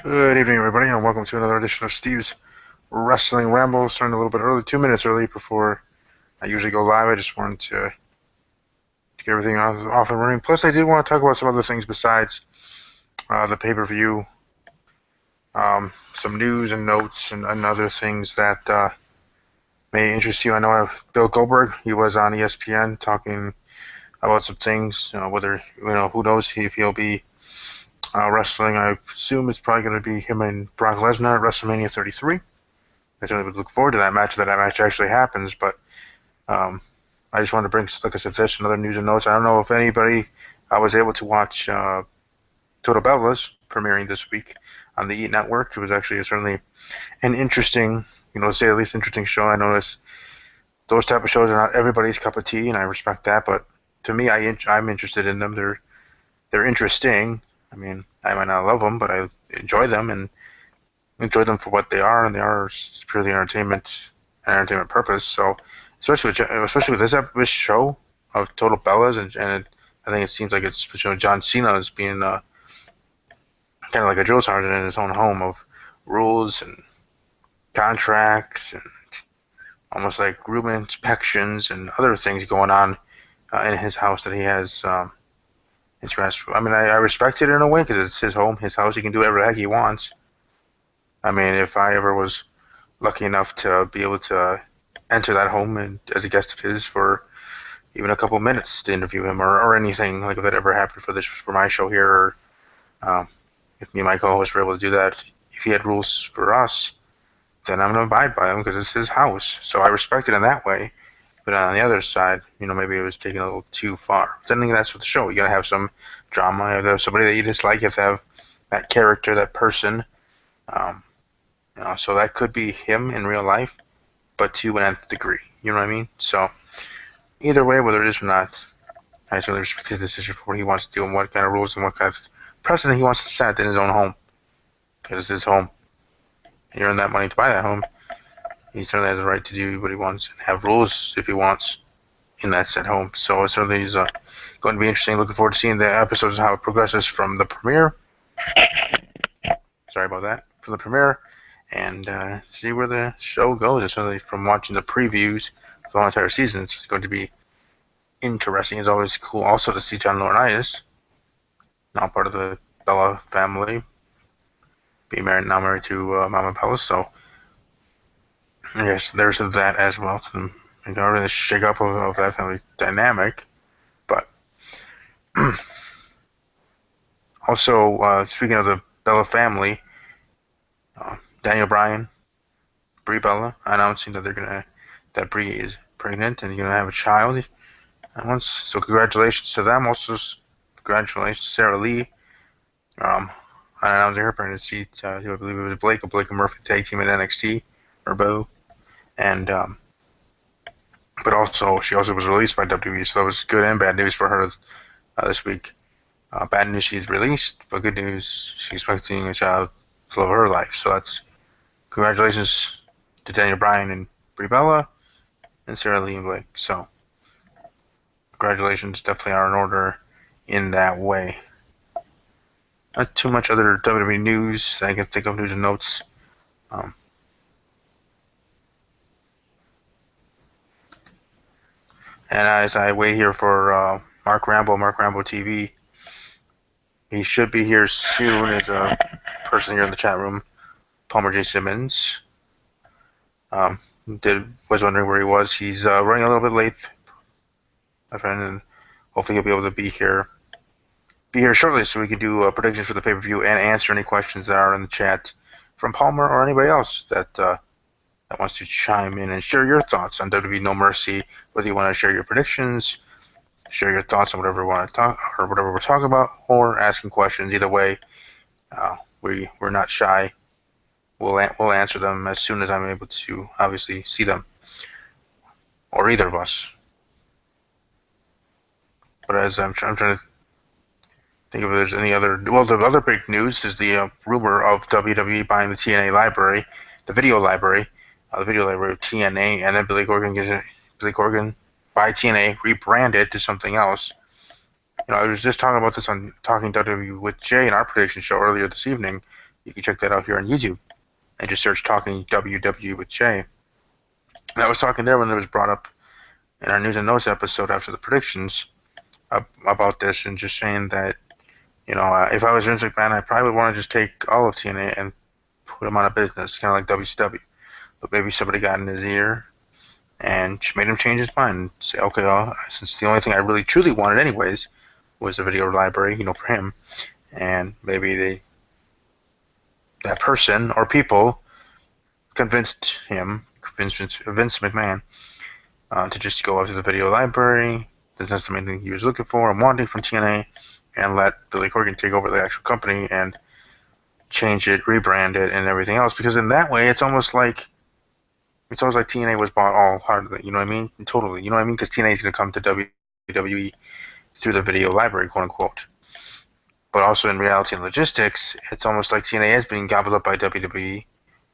Good evening, everybody, and welcome to another edition of Steve's Wrestling Ramble. Starting a little bit early, 2 minutes early before I usually go live. I just wanted to get everything off and running. Plus, I did want to talk about some other things besides the pay-per-view, some news and notes and other things that may interest you. I know Bill Goldberg, he was on ESPN talking about some things, whether, who knows if he'll be wrestling. I assume it's probably going to be him and Brock Lesnar at WrestleMania 33. I certainly would look forward to that match if that match actually happens. But I just wanted to bring, like I said, this and other news and notes. I don't know if anybody was able to watch Total Bellas premiering this week on the E! Network. It was actually certainly an interesting, to say at least interesting show. I notice those type of shows are not everybody's cup of tea, and I respect that. But to me, I'm interested in them. They're interesting. I mean, I might not love them, but I enjoy them and enjoy them for what they are, and they are purely entertainment purpose. So, especially with this show of Total Bellas, and I think it seems like it's John Cena is being kind of like a drill sergeant in his own home of rules and contracts and almost like room inspections and other things going on in his house that he has. I mean, I respect it in a way because it's his home, his house. He can do whatever the heck he wants. I mean, if I ever was lucky enough to be able to enter that home and as a guest of his for even a couple minutes to interview him or anything, like if that ever happened for my show here, or if me and my co-host were able to do that, if he had rules for us, then I'm gonna abide by them because it's his house. So I respect it in that way. But on the other side, maybe it was taken a little too far. But then again, that's what the show. You gotta have some drama. You have to have somebody that you dislike. You have to have that character, that person. Um, so that could be him in real life, but to an nth degree. You know what I mean? So either way, whether it is or not, I certainly respect his decision for what he wants to do and what kind of rules and what kind of precedent he wants to set in his own home. Because it's his home. He earned that money to buy that home. He certainly has the right to do what he wants and have rules if he wants in that said home. So it certainly is going to be interesting. Looking forward to seeing the episodes and how it progresses from the premiere. Sorry about that. From the premiere. And see where the show goes. It's certainly from watching the previews for the entire season. It's going to be interesting. It's always cool also to see John Laurinaitis, now part of the Bella family, now married to Mama Bella. So yes, there's that as well. And really shake up of that family dynamic. But also, speaking of the Bella family, Daniel Bryan, Brie Bella announcing that Brie is pregnant and gonna have a child. So congratulations to them. Also, congratulations to Sarah Lee on announcing her pregnancy. I believe it was Blake and Murphy tag team at NXT, or Bo. And but also she also was released by WWE, so that was good and bad news for her this week. Bad news, she's released, but good news, she's expecting a child to love her life. So that's congratulations to Daniel Bryan and Brie Bella and Sarah Lee and Blake. So congratulations definitely are in order in that way. Not too much other WWE news I can think of, news and notes. And as I wait here for Mark Ramble TV, he should be here soon as a person here in the chat room, Palmer J. Simmons. Was wondering where he was. He's running a little bit late, my friend, and hopefully he'll be able to be here shortly so we can do predictions for the pay-per-view and answer any questions that are in the chat from Palmer or anybody else that wants to chime in and share your thoughts on WWE No Mercy, whether you want to share your predictions, share your thoughts on whatever we want to talk or whatever we're talking about, or asking questions. Either way, we're not shy. We'll answer them as soon as I'm able to obviously see them, or either of us. But as I'm trying to think if there's any other. Well, the other big news is the rumor of WWE buying the TNA library, the video library of TNA, and then Billy Corgan buy TNA, rebrand it to something else. I was just talking about this on Talking WWE with Jay in our prediction show earlier this evening. You can check that out here on YouTube and just search Talking WWE with Jay. And I was talking there when it was brought up in our news and notes episode after the predictions about this, and just saying that if I was Vince McMahon, I probably would want to just take all of TNA and put him on a business, kind of like WCW. But maybe somebody got in his ear and made him change his mind and say, okay, well, since the only thing I really truly wanted anyways was a video library, for him, and maybe that person or people convinced Vince McMahon to just go after the video library. That's the main thing he was looking for and wanting from TNA, and let Billy Corgan take over the actual company and change it, rebrand it, and everything else. Because in that way, it's almost like TNA was bought all hardly. You know what I mean? Totally. You know what I mean? Because TNA is going to come to WWE through the video library, quote unquote. But also in reality and logistics, it's almost like TNA is being gobbled up by WWE.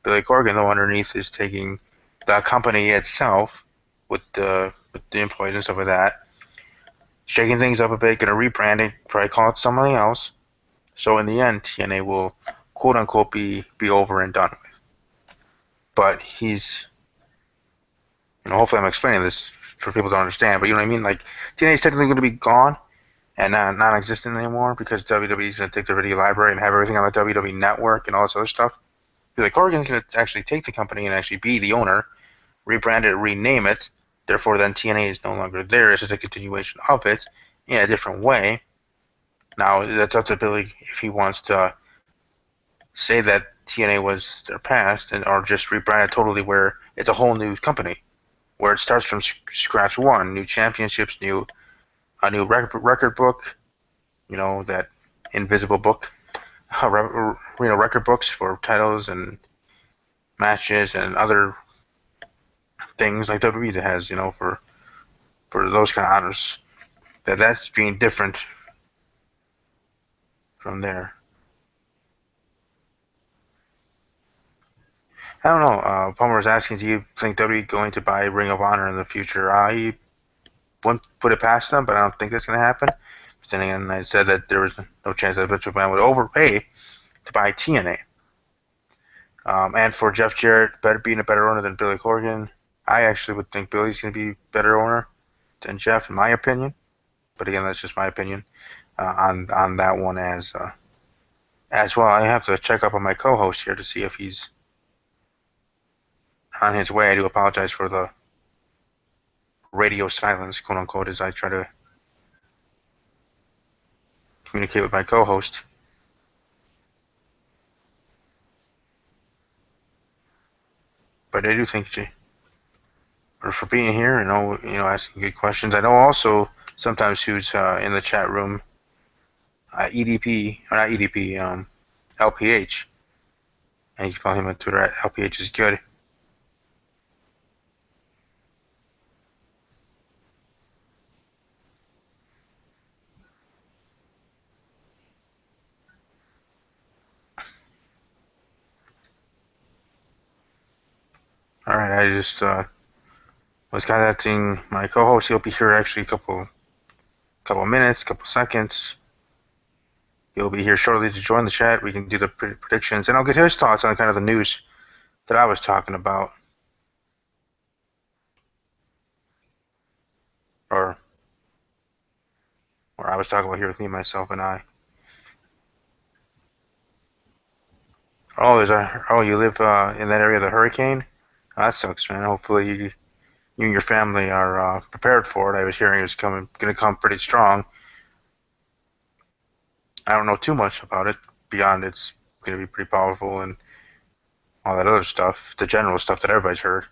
Billy Corgan, though, underneath is taking the company itself with the employees and stuff like that, shaking things up a bit, going to rebrand it, probably call it something else. So in the end, TNA will, quote unquote, be over and done with. But he's, hopefully I'm explaining this for people to understand, but you know what I mean? Like, TNA is technically going to be gone and non-existent anymore because WWE is going to take their video library and have everything on the WWE network and all this other stuff. Billy Corgan's going to actually take the company and actually be the owner, rebrand it, rename it. Therefore, then TNA is no longer there. It's just a continuation of it in a different way. Now, that's up to Billy if he wants to say that TNA was their past, or just rebrand it totally where it's a whole new company, where it starts from scratch one, new championships, a new record book, that invisible book, record books for titles and matches and other things like WWE has, for those kind of honors. That's being different from there. I don't know. Palmer was asking, do you think WWE going to buy Ring of Honor in the future? I wouldn't put it past them, but I don't think that's going to happen. But then again, I said that there was no chance that Vince McMahon would overpay to buy TNA. And for Jeff Jarrett being a better owner than Billy Corgan, I actually would think Billy's going to be a better owner than Jeff, in my opinion. But again, that's just my opinion on that one as well. I have to check up on my co-host here to see if he's on his way. I do apologize for the radio silence, quote unquote, as I try to communicate with my co-host. But I do thank you for being here and asking good questions. I know also sometimes who's in the chat room, EDP or not EDP, LPH, and you can follow him on Twitter at LPH is good. All right, I just was contacting my co-host. He'll be here actually a couple minutes, couple seconds. He'll be here shortly to join the chat. We can do the predictions, and I'll get his thoughts on kind of the news that I was talking about, or I was talking about here with me, myself, and I. Oh, you live in that area of the hurricane? Oh, that sucks, man. Hopefully you and your family are prepared for it. I was hearing it was going to come pretty strong. I don't know too much about it beyond it's going to be pretty powerful and all that other stuff, the general stuff that everybody's heard.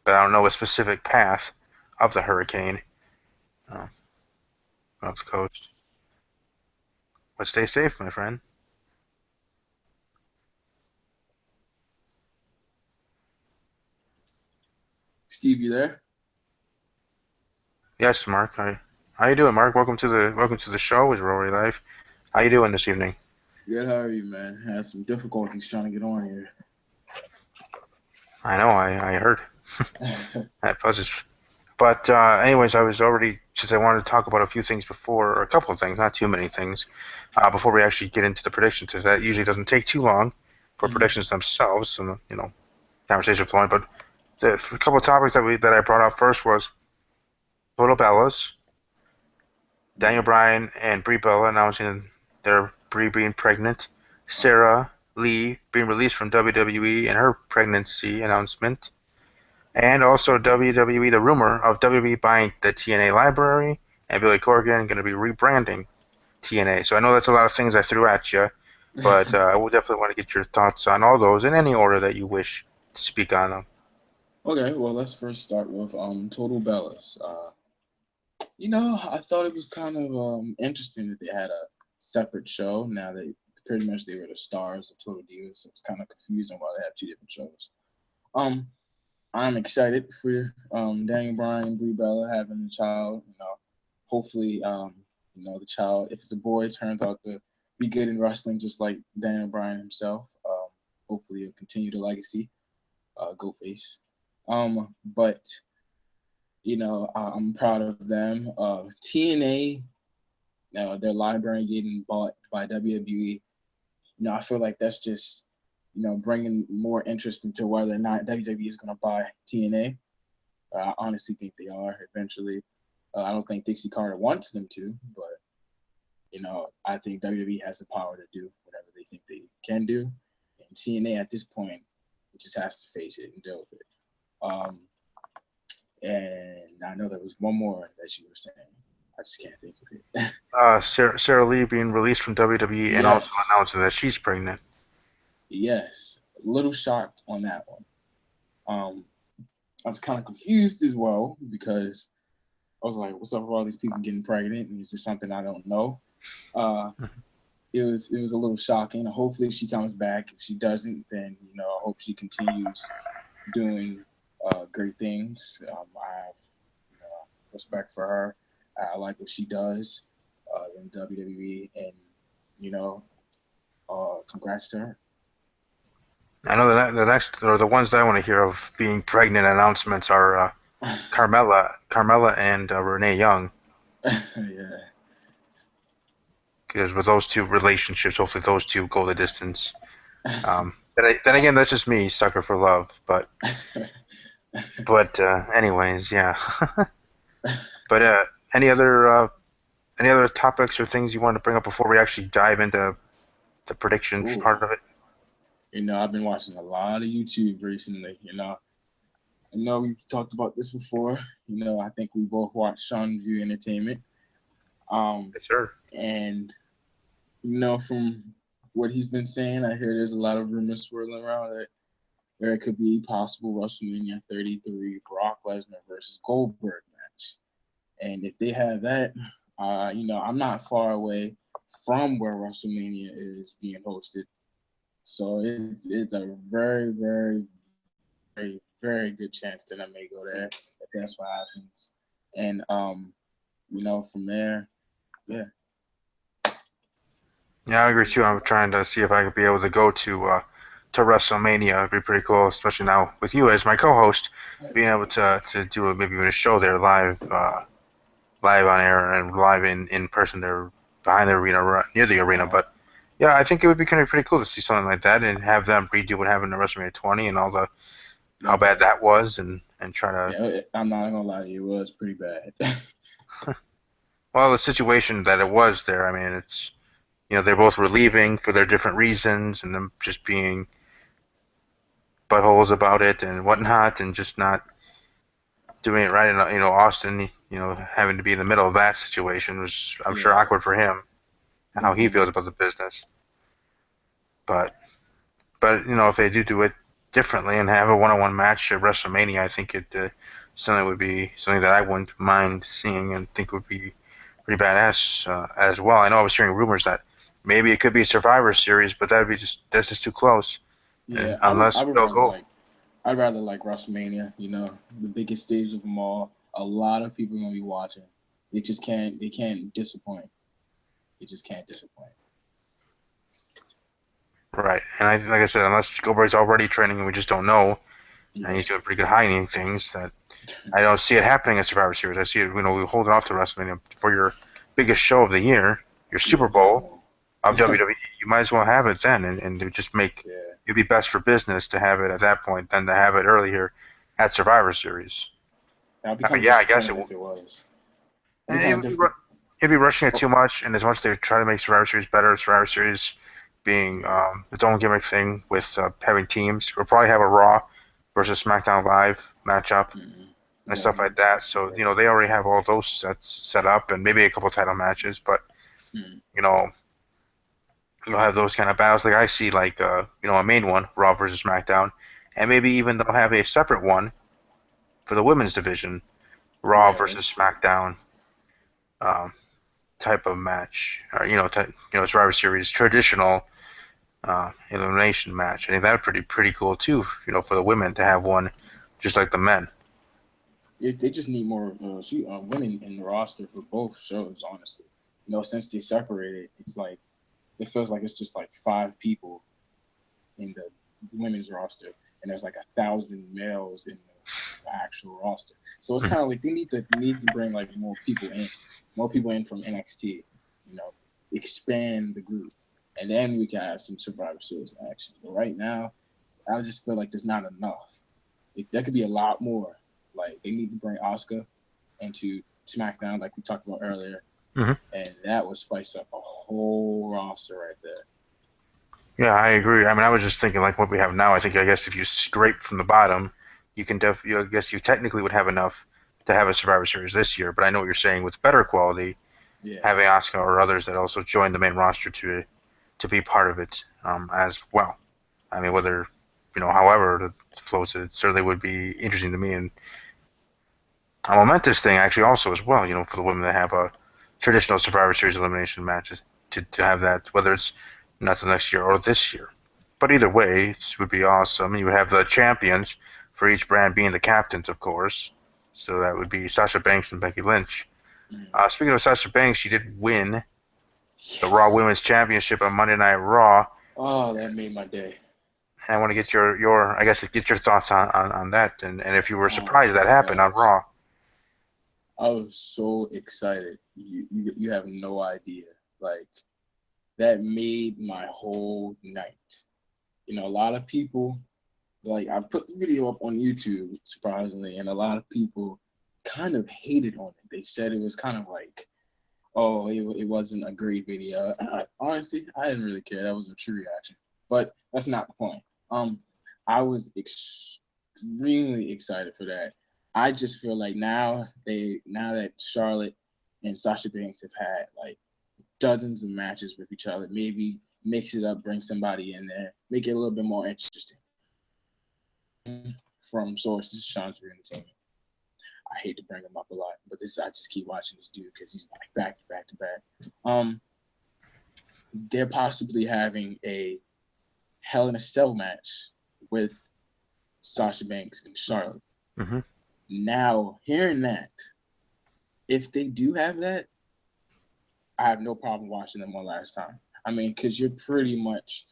But I don't know a specific path of the hurricane off the coast. But stay safe, my friend. Steve, you there? Yes, Mark. How you doing, Mark? Welcome to the show. It's Rory Life. How you doing this evening? Good, how are you, man? Had some difficulties trying to get on here. I know. I heard. That buzzes. But anyways, since I wanted to talk about a few things before, or a couple of things, not too many things, before we actually get into the predictions, because that usually doesn't take too long. for Hmm. predictions themselves, and conversation flowing. But a couple of topics that I brought up first was Total Bellas, Daniel Yeah. Bryan and Brie Bella announcing their Brie being pregnant, Sarah Lee being released from WWE and her pregnancy announcement, and also WWE, the rumor of WWE buying the TNA library and Billy Corgan going to be rebranding TNA. So I know that's a lot of things I threw at you, but I would definitely want to get your thoughts on all those in any order that you wish to speak on them. Okay, well, let's first start with Total Bellas. I thought it was kind of interesting that they had a separate show. Now they pretty much they were the stars of Total Divas, so it's kind of confusing why they have two different shows. Um, I'm excited for Daniel Bryan and Brie Bella having a child. Hopefully, the child, if it's a boy, turns out to be good in wrestling, just like Daniel Bryan himself. Hopefully, he'll continue the legacy. Go face. But I'm proud of them. TNA, their library getting bought by WWE. I feel like that's just bringing more interest into whether or not WWE is going to buy TNA. I honestly think they are eventually. I don't think Dixie Carter wants them to, but I think WWE has the power to do whatever they think they can do. And TNA at this point, it just has to face it and deal with it. Um, and I know there was one more that you were saying. I just can't think of it. Sarah Lee being released from WWE and also Yes, announcing that she's pregnant. yes. A little shocked on that one. Um, I was kind of confused as well because I was like, "What's up with all these people getting pregnant? And is there something I don't know?" Uh, it was a little shocking. Hopefully, she comes back. If she doesn't, then I hope she continues doing great things. I have respect for her. I like what she does in WWE, and you know, congrats to her. I know the next or the ones that I want to hear of being pregnant announcements are Carmella and Renee Young. Yeah. Because with those two relationships, hopefully those two go the distance. Then again, that's just me, sucker for love. But anyways, yeah. But any other topics or things you want to bring up before we actually dive into the prediction Ooh, part of it? I've been watching a lot of YouTube recently. I know we've talked about this before. I think we both watched Sean View Entertainment. Um, Yes, sir. and from what he's been saying, I hear there's a lot of rumors swirling around that there could be a possible WrestleMania 33 Brock Lesnar versus Goldberg match. And if they have that, I'm not far away from where WrestleMania is being hosted. So it's a very, very, very, very good chance that I may go there if that's what happens. And from there, yeah, Yeah, I agree too. I'm trying to see if I could be able to go to WrestleMania. It'd be pretty cool, especially now with you as my co-host, being able to do maybe even a show there live on air and live in person there behind the arena, near the arena. uh, But yeah, I think it would be kind of pretty cool to see something like that and have them redo what happened in WrestleMania 20 and all the how bad okay, that was and try to yeah, I'm not gonna lie to you, it was pretty bad. well the situation that it was there. I mean, it's they both were leaving for their different reasons and them just being buttholes about it and whatnot and just not doing it right. And Austin, having to be in the middle of that situation was I'm sure Yeah. awkward for him and how he Hmm. feels about the business. But if they do it differently and have a one-on-one match at WrestleMania, I think it certainly would be something that I wouldn't mind seeing and think would be pretty badass as well. I know I was hearing rumors that maybe it could be a Survivor Series, but that's just too close. And Yeah, I unless would Bill rather Gold, like I'd rather like WrestleMania. The biggest stage of them all. A lot of people are gonna be watching. They can't disappoint. They just can't disappoint. right? And like I said, unless Goldberg's already training and we just don't know, and he's Yeah. doing pretty good hiding things, that I don't see it happening at Survivor Series. I see it, we hold it off to WrestleMania for your biggest show of the year, your Yeah, Super Bowl definitely. of WWE. You might as well have it then, and just make Yeah. it'd be best for business to have it at that point than to have it earlier at Survivor Series. I'd be kind of Yeah, I guess disappointed if it was. I'd be it kind would be, of diff- it'd be rushing it oh, too much, and as much as they try to make Survivor Series better, Survivor Series being yeah. its own gimmick thing with having teams. We'll probably have a Raw versus SmackDown Live matchup Mm-mm. and Yeah, stuff like that. that's So, correct. they already have all those sets set up and maybe a couple title matches, but, Mm. you know, you'll have those kind of battles. Like I see like a main one, Raw versus SmackDown, and maybe even they'll have a separate one for the women's division, Raw Yeah, that's versus true. SmackDown um, type of match, or Survivor Series traditional elimination match. I think that would pretty cool too. For the women to have one, just like the men. They just need more women in the roster for both shows. Honestly, since they separated, it's like it feels like it's just like 5 people in the women's roster, and there's like 1,000 males in the actual roster. So it's kind of like they need to bring like more people in from NXT. You know, expand the group, and then we can have some Survivor Series action. But right now, I just feel like there's not enough. There could be a lot more. Like they need to bring Oscar into SmackDown, like we talked about earlier, Hmm. and that would spice up a whole roster right there. Yeah, I agree. I mean, I was just thinking like what we have now. I guess if you scrape from the bottom, you can I guess you technically would have enough to have a Survivor Series this year. But I know what you're saying with better quality, Yeah, having Asuka or others that also join the main roster to be part of it as well. I mean, whether however it floats, it certainly would be interesting to me and a momentous thing actually also as well. For the women that have a traditional Survivor Series elimination matches to have that, whether it's not the next year or this year. But either way, it would be awesome. You would have the champions for each brand being the captains, of course. So that would be Sasha Banks and Becky Lynch. mm. Speaking of Sasha Banks, she did win the Raw Yes. Women's Championship on Monday Night Raw. Oh, that made my day. And I want to get your I guess get your thoughts on that and if you were Oh surprised my that happened on gosh, Raw. I was so excited. You have no idea. Like that made my whole night. A lot of people like I put the video up on YouTube surprisingly, and a lot of people kind of hated on it. They said it was kind of like, oh, it wasn't a great video. Honestly, I didn't really care. That was a true reaction, but that's not the point. I was extremely excited for that. I just feel like now that Charlotte and Sasha Banks have had like dozens of matches with each other, maybe mix it up, bring somebody in there, make it a little bit more interesting. From sources, Sean's Entertainment. I hate to bring him up a lot, but I just keep watching this dude because he's like back to back to back. They're possibly having a Hell in a Cell match with Sasha Banks and Charlotte. Hmm. Now, hearing that, if they do have that, I have no problem watching them one last time. I mean, because you're pretty much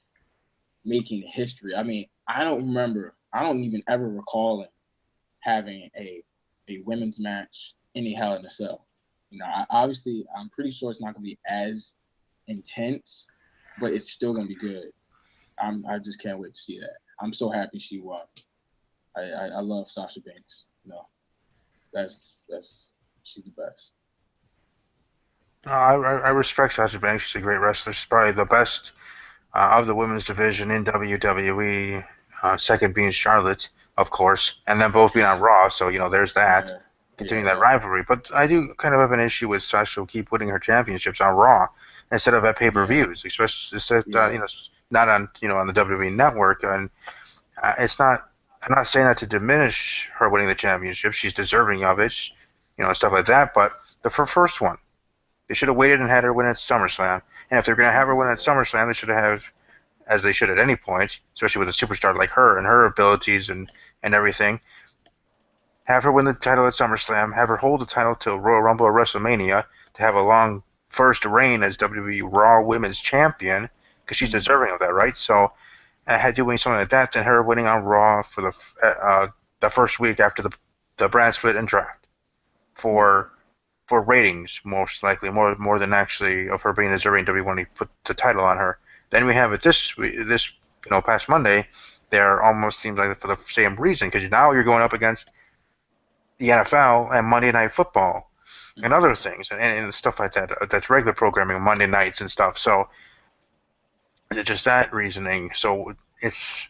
making history. I mean, I don't even ever recall him having a women's match in a Hell in a Cell. I'm pretty sure it's not going to be as intense, but it's still going to be good. I just can't wait to see that. I'm so happy she won. I love Sasha Banks. That's she's the best. I respect Sasha Banks. She's a great wrestler. She's probably the best of the women's division in WWE. Second being Charlotte, of course, and then both being on Raw. So there's that. Yeah, yeah, Continuing that that, rivalry. But I do kind of have an issue with Sasha keep putting her championships on Raw instead of at yeah, pay-per-views, especially instead, yeah, not on on the WWE network. And it's not. I'm not saying that to diminish her winning the championship. She's deserving of it, stuff like that. But the first one, they should have waited and had her win at SummerSlam. And if they're going to have her win at exactly. SummerSlam, they should have, as they should at any point, especially with a superstar like her and her abilities and everything, have her win the title at SummerSlam, have her hold the title till Royal Rumble or WrestleMania to have a long first reign as WWE Raw Women's Champion, because she's Mm, deserving of that, right? So, had doing something like that, then her winning on Raw for the first week after the brand split and draft yeah, for ratings, most likely more than actually of her being deserving WWE when he put the title on her. Then we have it this past Monday, they're almost seems like for the same reason because now you're going up against the NFL and Monday Night Football and Mm-hmm. other things and stuff like that. That's regular programming Monday nights and stuff. So it's just that reasoning. So it's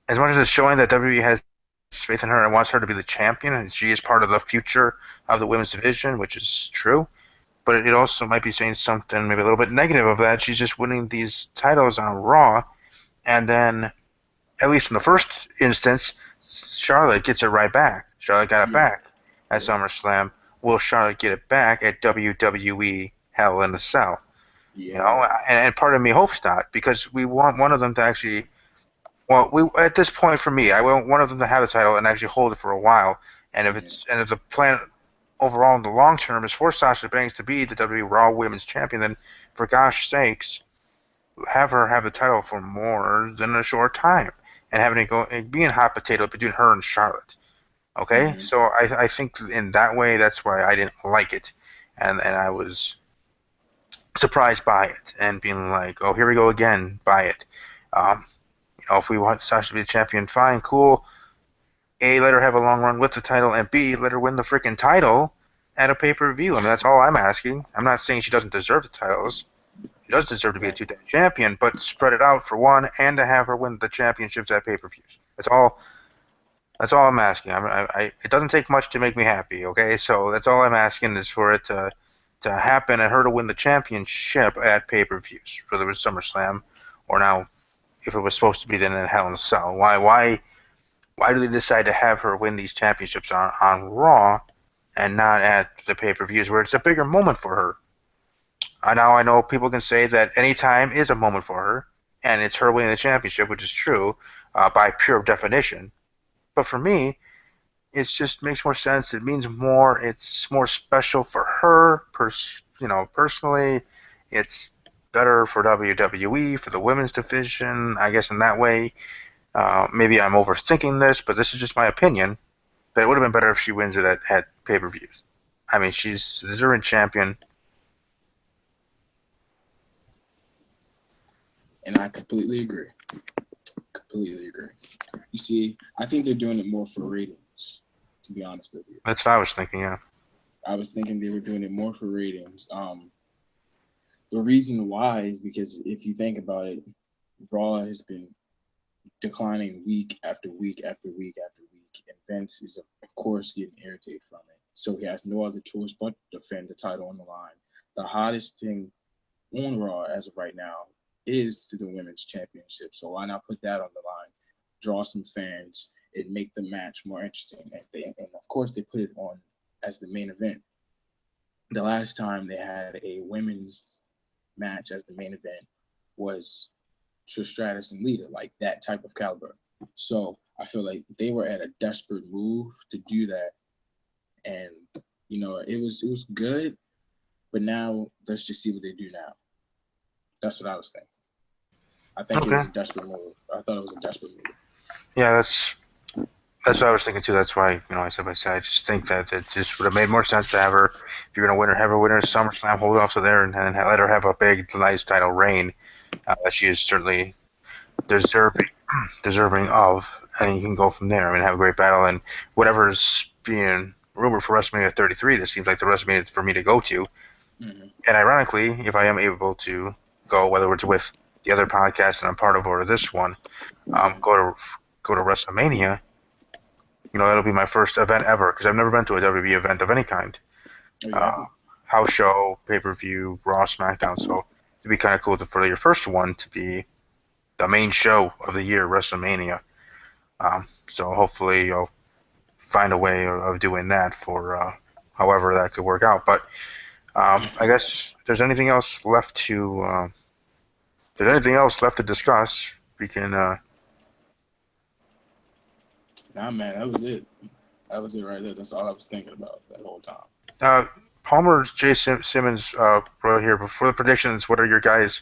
as much as it's showing that WWE has faith in her and wants her to be the champion, and she is part of the future of the women's division, which is true. But it also might be saying something maybe a little bit negative of that. She's just winning these titles on Raw, and then at least in the first instance, Charlotte gets it right back. Charlotte got it Yeah. back at Yeah. SummerSlam. Will Charlotte get it back at WWE Hell in a Cell? Yeah. And part of me hopes not because we want one of them to actually. Well, we at this point for me, I want one of them to have the title and actually hold it for a while. Yeah. And if the plan overall in the long term is for Sasha Banks to be the WWE Raw Women's Champion, then for gosh sakes, have her have the title for more than a short time and having it go being hot potato between her and Charlotte. Okay, Mm-hmm. so I think in that way that's why I didn't like it, and I was surprised by it and being like, oh, here we go again, by it. Um, if we want Sasha to be the champion, fine, cool. A, let her have a long run with the title, and B, let her win the freaking title at a pay-per-view. I mean, that's all I'm asking. I'm not saying she doesn't deserve the titles. She does deserve to be a Right. two-time champion, but spread it out for one, and to have her win the championships at pay-per-views. That's all. That's all I'm asking. It doesn't take much to make me happy. Okay, so that's all I'm asking is for it to happen and her to win the championship at pay-per-views, whether it was SummerSlam or now if it was supposed to be then in Hell in a Cell. Why do they decide to have her win these championships on Raw and not at the pay-per-views where it's a bigger moment for her? I know people can say that any time is a moment for her, and it's her winning the championship, which is true by pure definition. But for me, it just makes more sense. It means more. It's more special for her, personally. It's better for WWE for the women's division. I guess in that way, maybe I'm overthinking this, but this is just my opinion. But it would have been better if she wins it at pay-per-views. I mean, she's a deserving champion. And I completely agree. Completely agree. You see, I think they're doing it more for ratings, to be honest with you. That's what I was thinking. Yeah. I was thinking they were doing it more for ratings. The reason why is because if you think about it, Raw has been declining week after week after week after week, and Vince is of course getting irritated from it. So he has no other choice but to defend the title on the line. The hottest thing on Raw as of right now is the women's championship. So why not put that on the line, draw some fans, and make the match more interesting? And of course they put it on as the main event. The last time they had a women's match as the main event was Trish Stratus and Lita, like that type of caliber. So I feel like they were at a desperate move to do that, and it was good. But now let's just see what they do now. That's what I was thinking. I think it Okay. was a desperate move. I thought it was a desperate move. Yeah, that's what I was thinking too. That's why I said by side. I just think that it just would have made more sense to have her. If you're gonna win her, have her win her SummerSlam, hold it off to there, and then let her have a big, nice title reign that she is certainly deserving deserving of, and you can go from there. I mean, have a great battle, and whatever's being rumored for WrestleMania 33, this seems like the WrestleMania for me to go to. Mm-hmm. And ironically, if I am able to go, whether it's with the other podcast that I'm part of or this one, Yeah. go to WrestleMania, that'll be my first event ever because I've never been to a WWE event of any kind. Oh, you Uh, haven't? House show, pay per view, Raw, SmackDown. So it'd be kind of cool for your first one to be the main show of the year, WrestleMania. So hopefully you'll find a way of doing that for however that could work out. But I guess if there's anything else left if there's anything else left to discuss, we can. Nah, man, that was it. That was it right there. That's all I was thinking about that whole time. Uh, Palmer J. Simmons wrote here before the predictions. What are your guys'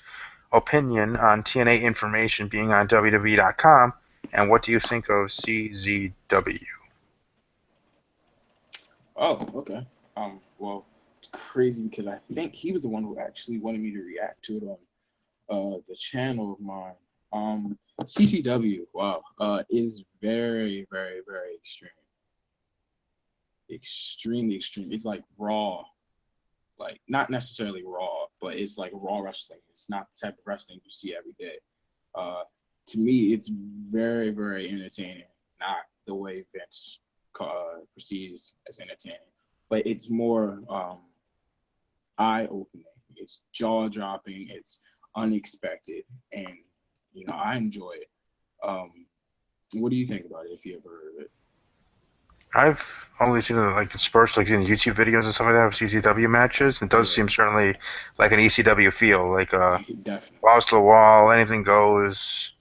opinion on TNA information being on WWE.com, and what do you think of CZW? Oh, okay. Well, it's crazy because I think he was the one who actually wanted me to react to it on the channel of mine. CCW, wow, is very, very, very extreme, extremely extreme. It's like raw, like not necessarily raw, but it's like raw wrestling. It's not the type of wrestling you see every day. Uh, to me, it's very, very entertaining. Not the way Vince perceives as entertaining, but it's more eye opening. It's jaw dropping. It's unexpected, and I enjoy it. Um, what do you think about it? If you ever heard of I've only seen it like spurts, like in YouTube videos and stuff like that of CCW matches. It does it, seem certainly like an ECW feel, like yeah, balls to the wall, anything goes.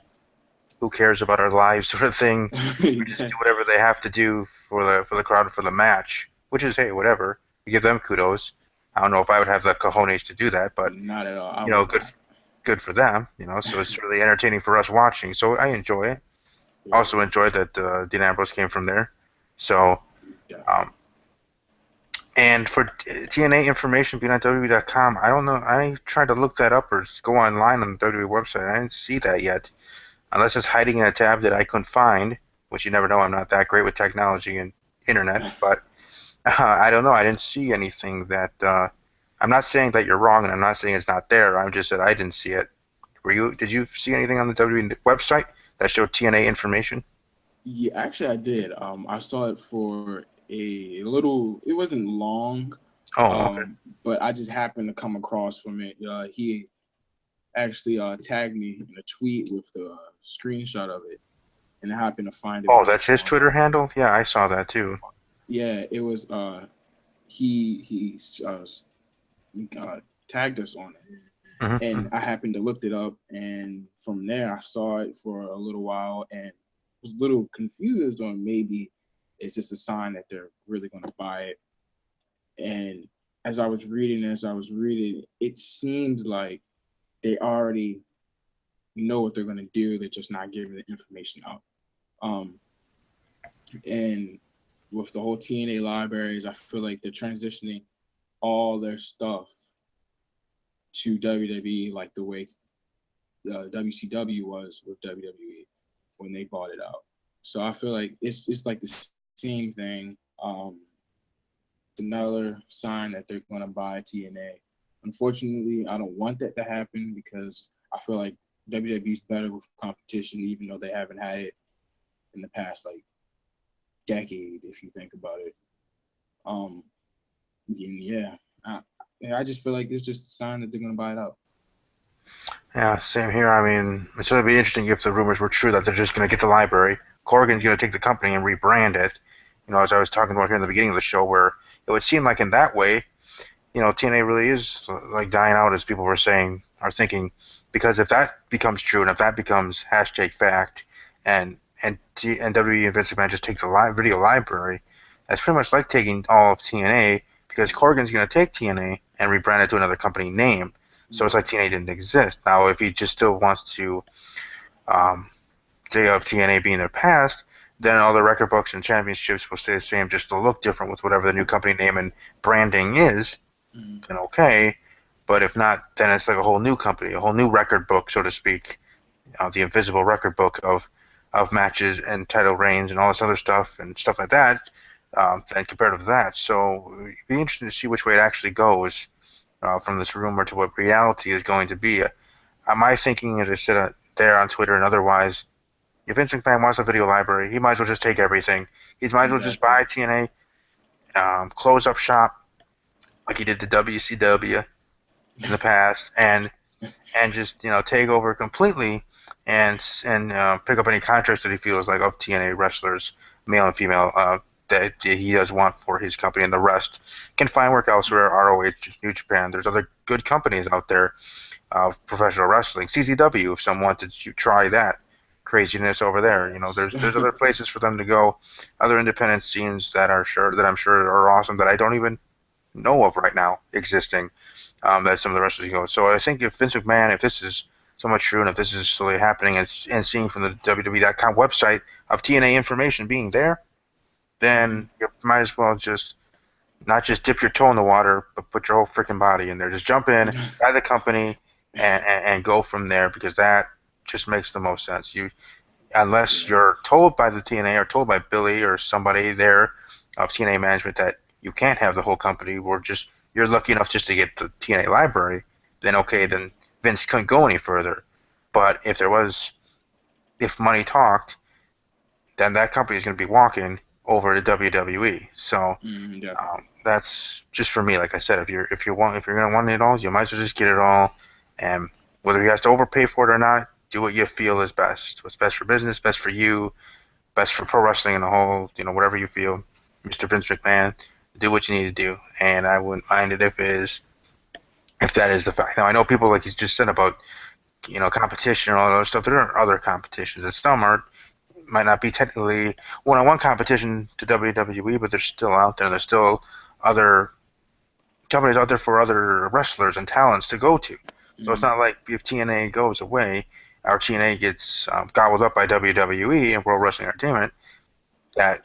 Who cares about our lives, sort of thing. We just do definitely. whatever they have to do for the crowd for the match, which is hey, whatever. You give them kudos. I don't know if I would have the cojones to do that, but Not at all. I you know, would good not. good for them. You know, so it's really entertaining for us watching. So I enjoy it. Yeah, Also enjoyed that Dean Ambrose came from there. So definitely. um, and for TNA information being on WWE.com, I don't know. I tried to look that up or go online on the WWE website. I didn't see that yet, unless it's hiding in a tab that I couldn't find. Which you never know. I'm not that great with technology and internet, but I don't know. I didn't see anything that. I'm not saying that you're wrong, and I'm not saying it's not there. I'm just that I didn't see it. Were you? Did you see anything on the WWE website that showed TNA information? Yeah, actually, I did. I saw it for a little. It wasn't long, Oh, okay. but I just happened to come across from it. He actually tagged me in a tweet with the screenshot of it, and I happened to find it Oh, when I that's was his going Twitter on. handle. Yeah, I saw that too. Yeah, it was. He uh, tagged us on it, and Hmm. I happened to look it up, and from there I saw it for a little while, and was a little confused on maybe it's just a sign that they're really going to buy it. And as I was reading, it seems like they already know what they're going to do. They're just not giving the information out. Um, and with the whole TNA libraries, I feel like they're transitioning all their stuff to WWE like the way WCW was with WWE when they bought it out. So I feel like it's like the same thing. It's another sign that they're going to buy TNA. Unfortunately, I don't want that to happen because I feel like WWE is better with competition, even though they haven't had it in the past like decade, if you think about it. Um, yeah, I just feel like it's just a sign that they're going to buy it out. Yeah, same here. I mean, it's going to be interesting if the rumors were true that they're just going to get the library. Corgan's going to take the company and rebrand it. You know, as I was talking about here in the beginning of the show, where it would seem like in that way, you know, TNA really is like dying out, as people were saying, are thinking, because if that becomes true and if that becomes hashtag fact, and WWE and Vince McMahon just take the video library, that's pretty much like taking all of TNA because Corgan's going to take TNA and rebrand it to another company name. So it's Yeah, like TNA didn't exist. Now, if he just still wants to um, say of TNA being their past, then all the record books and championships will stay the same, just to look different with whatever the new company name and branding is, mm-hmm. then okay. But if not, then it's like a whole new company, a whole new record book, so to speak, the invisible record book of matches and title reigns and all this other stuff and stuff like that. And compared to that, so it'd be interesting to see which way it actually goes from this rumor to what reality is going to be. My thinking, as I said there on Twitter and otherwise, if Vince McMahon wants a video library, he might as well just take everything. He might as well just Exactly. buy TNA, close up shop like he did to WCW in the past, and just take over completely and pick up any contracts that he feels like of TNA wrestlers, male and female, that he does want for his company, and the rest can find work elsewhere. ROH, New Japan. There's other good companies out there of professional wrestling. CZW, if someone wanted to try that craziness over there, Yes. there's other places for them to go, other independent scenes that I'm sure are awesome that I don't even know of right now existing, that some of the wrestlers go. So I think if Vince McMahon, if this is so much true, and if this is slowly happening and seeing from the WWE.com website of TNA information being there, Hmm. then you might as well just not just dip your toe in the water, but put your whole freaking body in there. Just jump in, buy the company, and go from there because that just makes the most sense. Unless Yeah. you're told by the TNA or told by Billy or somebody there of TNA management that you can't have the whole company, or just you're lucky enough just to get the TNA library, then okay, Mm-hmm. then Vince couldn't go any further. But if money talked, then that company is going to be walking over to WWE. So Mm, definitely. that's just for me. Like I said, if you're gonna want it all, you might as well just get it all. And whether you have to overpay for it or not, do what you feel is best. What's best for business, best for you, best for pro wrestling in the whole. Whatever you feel, Mr. Vince McMahon, do what you need to do. And I wouldn't mind it if that is the fact. Now I know people like he's just said about competition and all that other stuff. There are other competitions that some are might not be technically one-on-one competition to WWE, but they're still out there. There's still other companies out there for other wrestlers and talents to go to. So it's Mm-hmm. not like if TNA goes away, or TNA gets gobbled up by WWE and World Wrestling Entertainment, that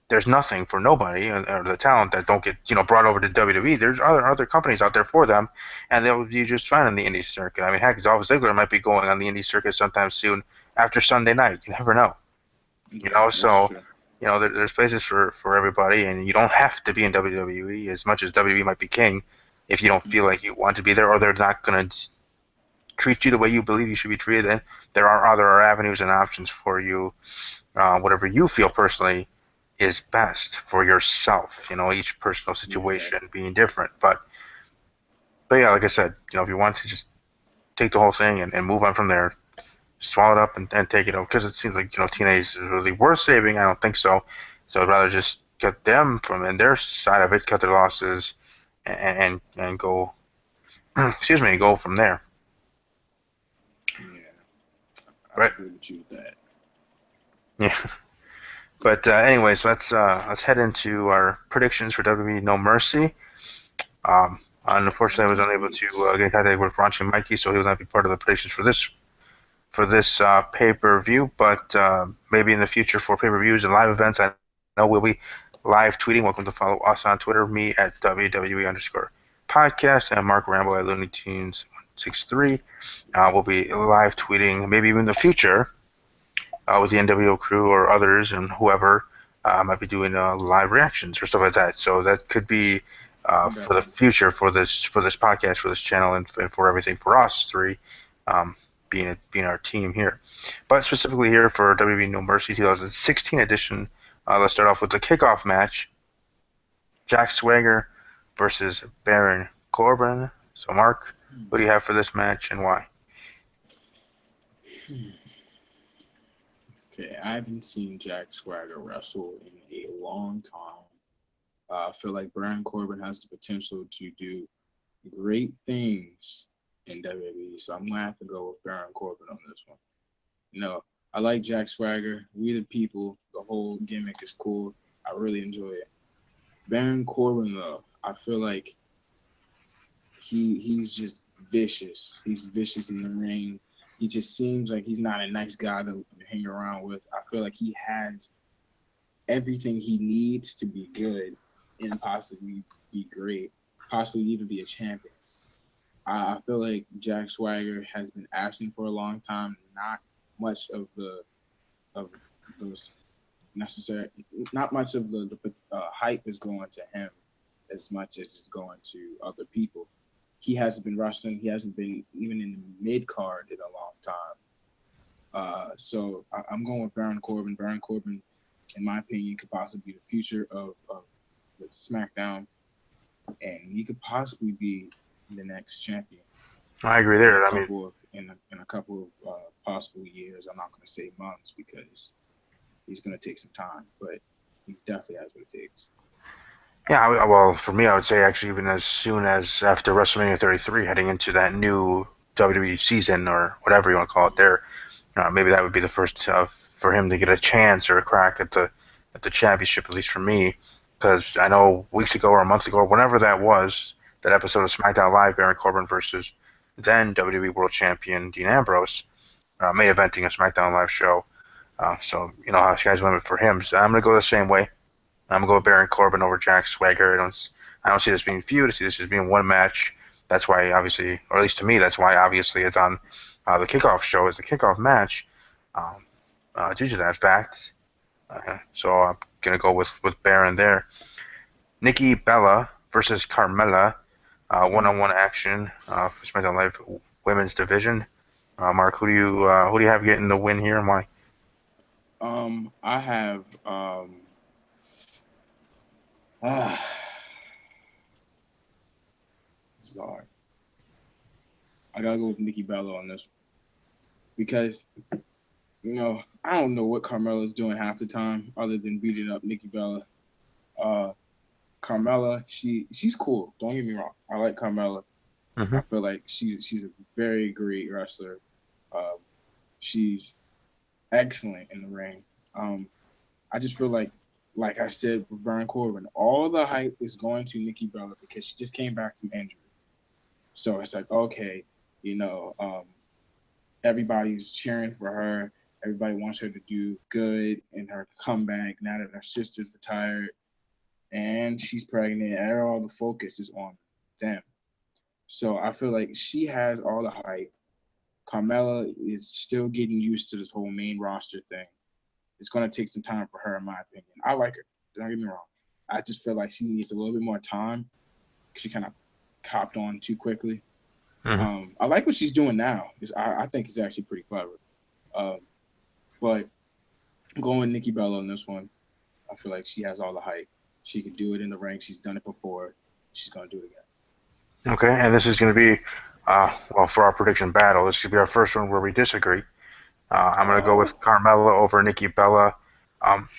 there's nothing for nobody or the talent that don't get brought over to WWE. There's other companies out there for them, and they'll be just fine on the indie circuit. I mean, heck, Dolph Ziggler might be going on the indie circuit sometime soon after Sunday night. You never know. Yeah, that's So true. there's places for everybody, and you don't have to be in WWE as much as WWE might be king. If you don't feel Mm-hmm. like you want to be there, or they're not going to treat you the way you believe you should be treated, then there are other avenues and options for you. Whatever you feel personally is best for yourself. Each personal Yeah. situation being different. But yeah, like I said, if you want to just take the whole thing and move on from there, swallow it up and take it over, because it seems like TNA is really worth saving. I don't think so. So I'd rather just get them from and their side of it, cut their losses, and go. Excuse me, go from there. Yeah. I Right? agree with you with that. Yeah. But anyways, let's head into our predictions for WWE No Mercy. Unfortunately, I was unable Right. to get in contact with Raunchy Mikey, so he will not be part of the predictions for this pay-per-view, but maybe in the future for pay-per-views and live events, I know we'll be live tweeting. Welcome to follow us on Twitter, me at WWE underscore podcast and Mark Ramble at Looney Tunes 163. We'll be live tweeting maybe even in the future with the NWO crew or others and whoever might be doing live reactions or stuff like that. So that could be for the Definitely. future for this podcast, for this channel, and for everything for us three, um, being our team here. But specifically here for WWE No Mercy 2016 edition, let's start off with the kickoff match: Jack Swagger versus Baron Corbin. So Mark, Hmm. what do you have for this match and why? Hmm. Okay, I haven't seen Jack Swagger wrestle in a long time. I feel like Baron Corbin has the potential to do great things in WWE, so I'm gonna have to go with Baron Corbin on this one. I like Jack Swagger. We the people. The whole gimmick is cool. I really enjoy it. Baron Corbin, though, I feel like he's just vicious. He's vicious in the ring. He just seems like he's not a nice guy to hang around with. I feel like he has everything he needs to be good and possibly be great, possibly even be a champion. I feel like Jack Swagger has been absent for a long time. Not much of of those necessary, not much of the hype is going to him as much as it's going to other people. He hasn't been wrestling. He hasn't been even in the mid card in a long time. So I'm going with Baron Corbin. Baron Corbin, in my opinion, could possibly be the future of the SmackDown, and he could possibly be the next champion I agree in a there. I mean, couple of in a couple of possible years. I'm not going to say months because he's going to take some time, but he definitely has what it takes. yeah, well, for me, I would say actually even as soon as after WrestleMania 33, heading into that new WWE season or whatever you want to call it there, maybe that would be the first for him to get a chance or a crack at the championship, at least for me, because I know weeks ago or a month ago or whenever that was, that episode of SmackDown Live, Baron Corbin versus then WWE World Champion Dean Ambrose, main eventing a SmackDown Live show. So how sky's the limit for him. So I'm gonna go the same way. I'm gonna go with Baron Corbin over Jack Swagger. I don't see this being feud. I see this as being one match. That's why obviously, or at least to me, that's why obviously it's on the kickoff show as a kickoff match. Um, due to that fact, so I'm gonna go with Baron there. Nikki Bella versus Carmella, one-on-one action for SmackDown Live Women's Division. Mark, who do you have getting the win here and why? I have ah, sorry, I gotta go with Nikki Bella on this because I don't know what Carmella's doing half the time other than beating up Nikki Bella. Uh, Carmella, she's cool. Don't get me wrong. I like Carmella. Hmm. I feel like she's a very great wrestler. Um, she's excellent in the ring. Um, I just feel like I said with Baron Corbin, all the hype is going to Nikki Bella because she just came back from injury. So it's like, okay, you know, um, everybody's cheering for her. Everybody wants her to do good in her comeback now that her sister's retired and she's pregnant. And all the focus is on them. So I feel like she has all the hype. Carmella is still getting used to this whole main roster thing. It's going to take some time for her, in my opinion. I like her. Don't get me wrong. I just feel like she needs a little bit more time because she kind of copped on too quickly. Hmm. I like what she's doing now. I think it's actually pretty clever. Um, but going with Nikki Bella on this one, I feel like she has all the hype. She can do it in the ring. She's done it before. She's going to do it again. Okay, and this is going to be, well, for our prediction battle, this should be our first one where we disagree. I'm going to go with Oh, Carmella over Nikki Bella. Um,